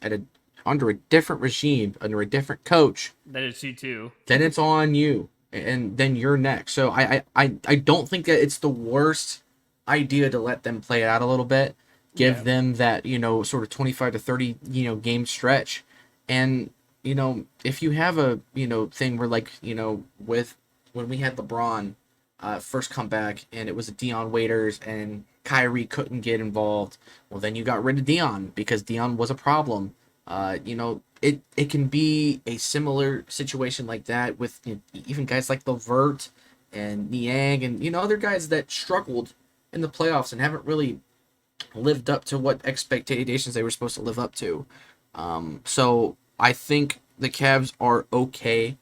under a different regime, under a different coach, That is you too. then it's on you, and then you're next. So I don't think that it's the worst idea to let them play it out a little bit, give Yeah. them that sort of 25 to 30 game stretch, and if you have a thing where like with when we had LeBron first come back and it was Deion Waiters and Kyrie couldn't get involved, well then you got rid of Deion because Deion was a problem. It can be a similar situation like that with even guys like LeVert and Niang and other guys that struggled in the playoffs and haven't really lived up to what expectations they were supposed to live up to. So I think the Cavs are okay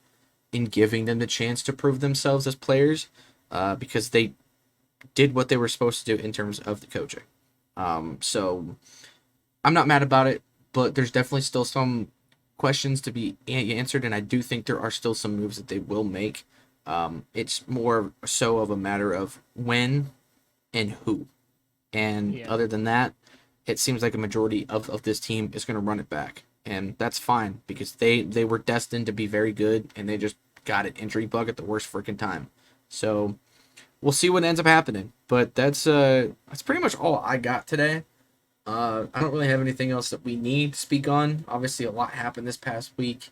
in giving them the chance to prove themselves as players, because they did what they were supposed to do in terms of the coaching. So I'm not mad about it, but there's definitely still some questions to be answered, and I do think there are still some moves that they will make. It's more so of a matter of when and who. And Yeah. other than that, it seems like a majority of this team is going to run it back. And that's fine because they were destined to be very good, and they just got an injury bug at the worst freaking time. So we'll see what ends up happening. But that's pretty much all I got today. I don't really have anything else that we need to speak on. Obviously, a lot happened this past week.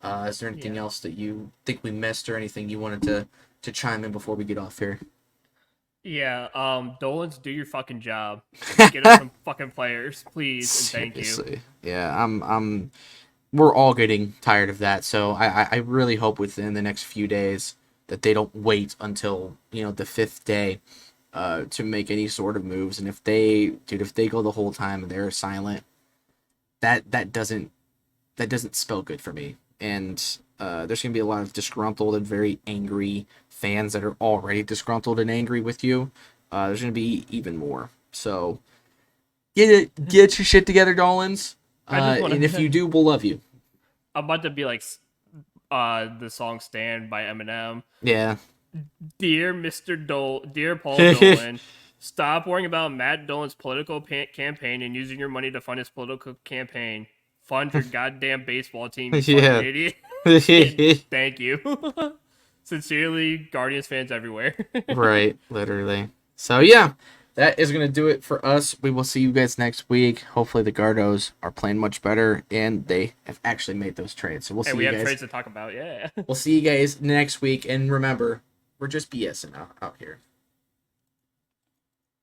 Is there anything Yeah. else that you think we missed, or anything you wanted to chime in before we get off here? Yeah, Dolans, do your fucking job. Get us some fucking players, please, and thank you. Seriously. Yeah, we're all getting tired of that. So I really hope within the next few days that they don't wait until, the fifth day to make any sort of moves. And if they go the whole time and they're silent, that doesn't spell good for me. And there's gonna be a lot of disgruntled and very angry fans that are already disgruntled and angry with you. There's gonna be even more. So get your shit together, Dolans. I just wanna- And if you do, we'll love you. I'm about to be like the song "Stand" by Eminem. Yeah. Dear dear Paul Dolan, stop worrying about Matt Dolan's political campaign and using your money to fund his political campaign. Fund your goddamn baseball team, you Yeah. fucking idiot. Thank you. Sincerely, Guardians fans everywhere. Right, literally. So yeah, that is gonna do it for us. We will see you guys next week. Hopefully the Gardos are playing much better and they have actually made those trades. So we'll see And we you have guys. trades to talk about. Yeah. We'll see you guys next week. And remember, we're just BSing out here.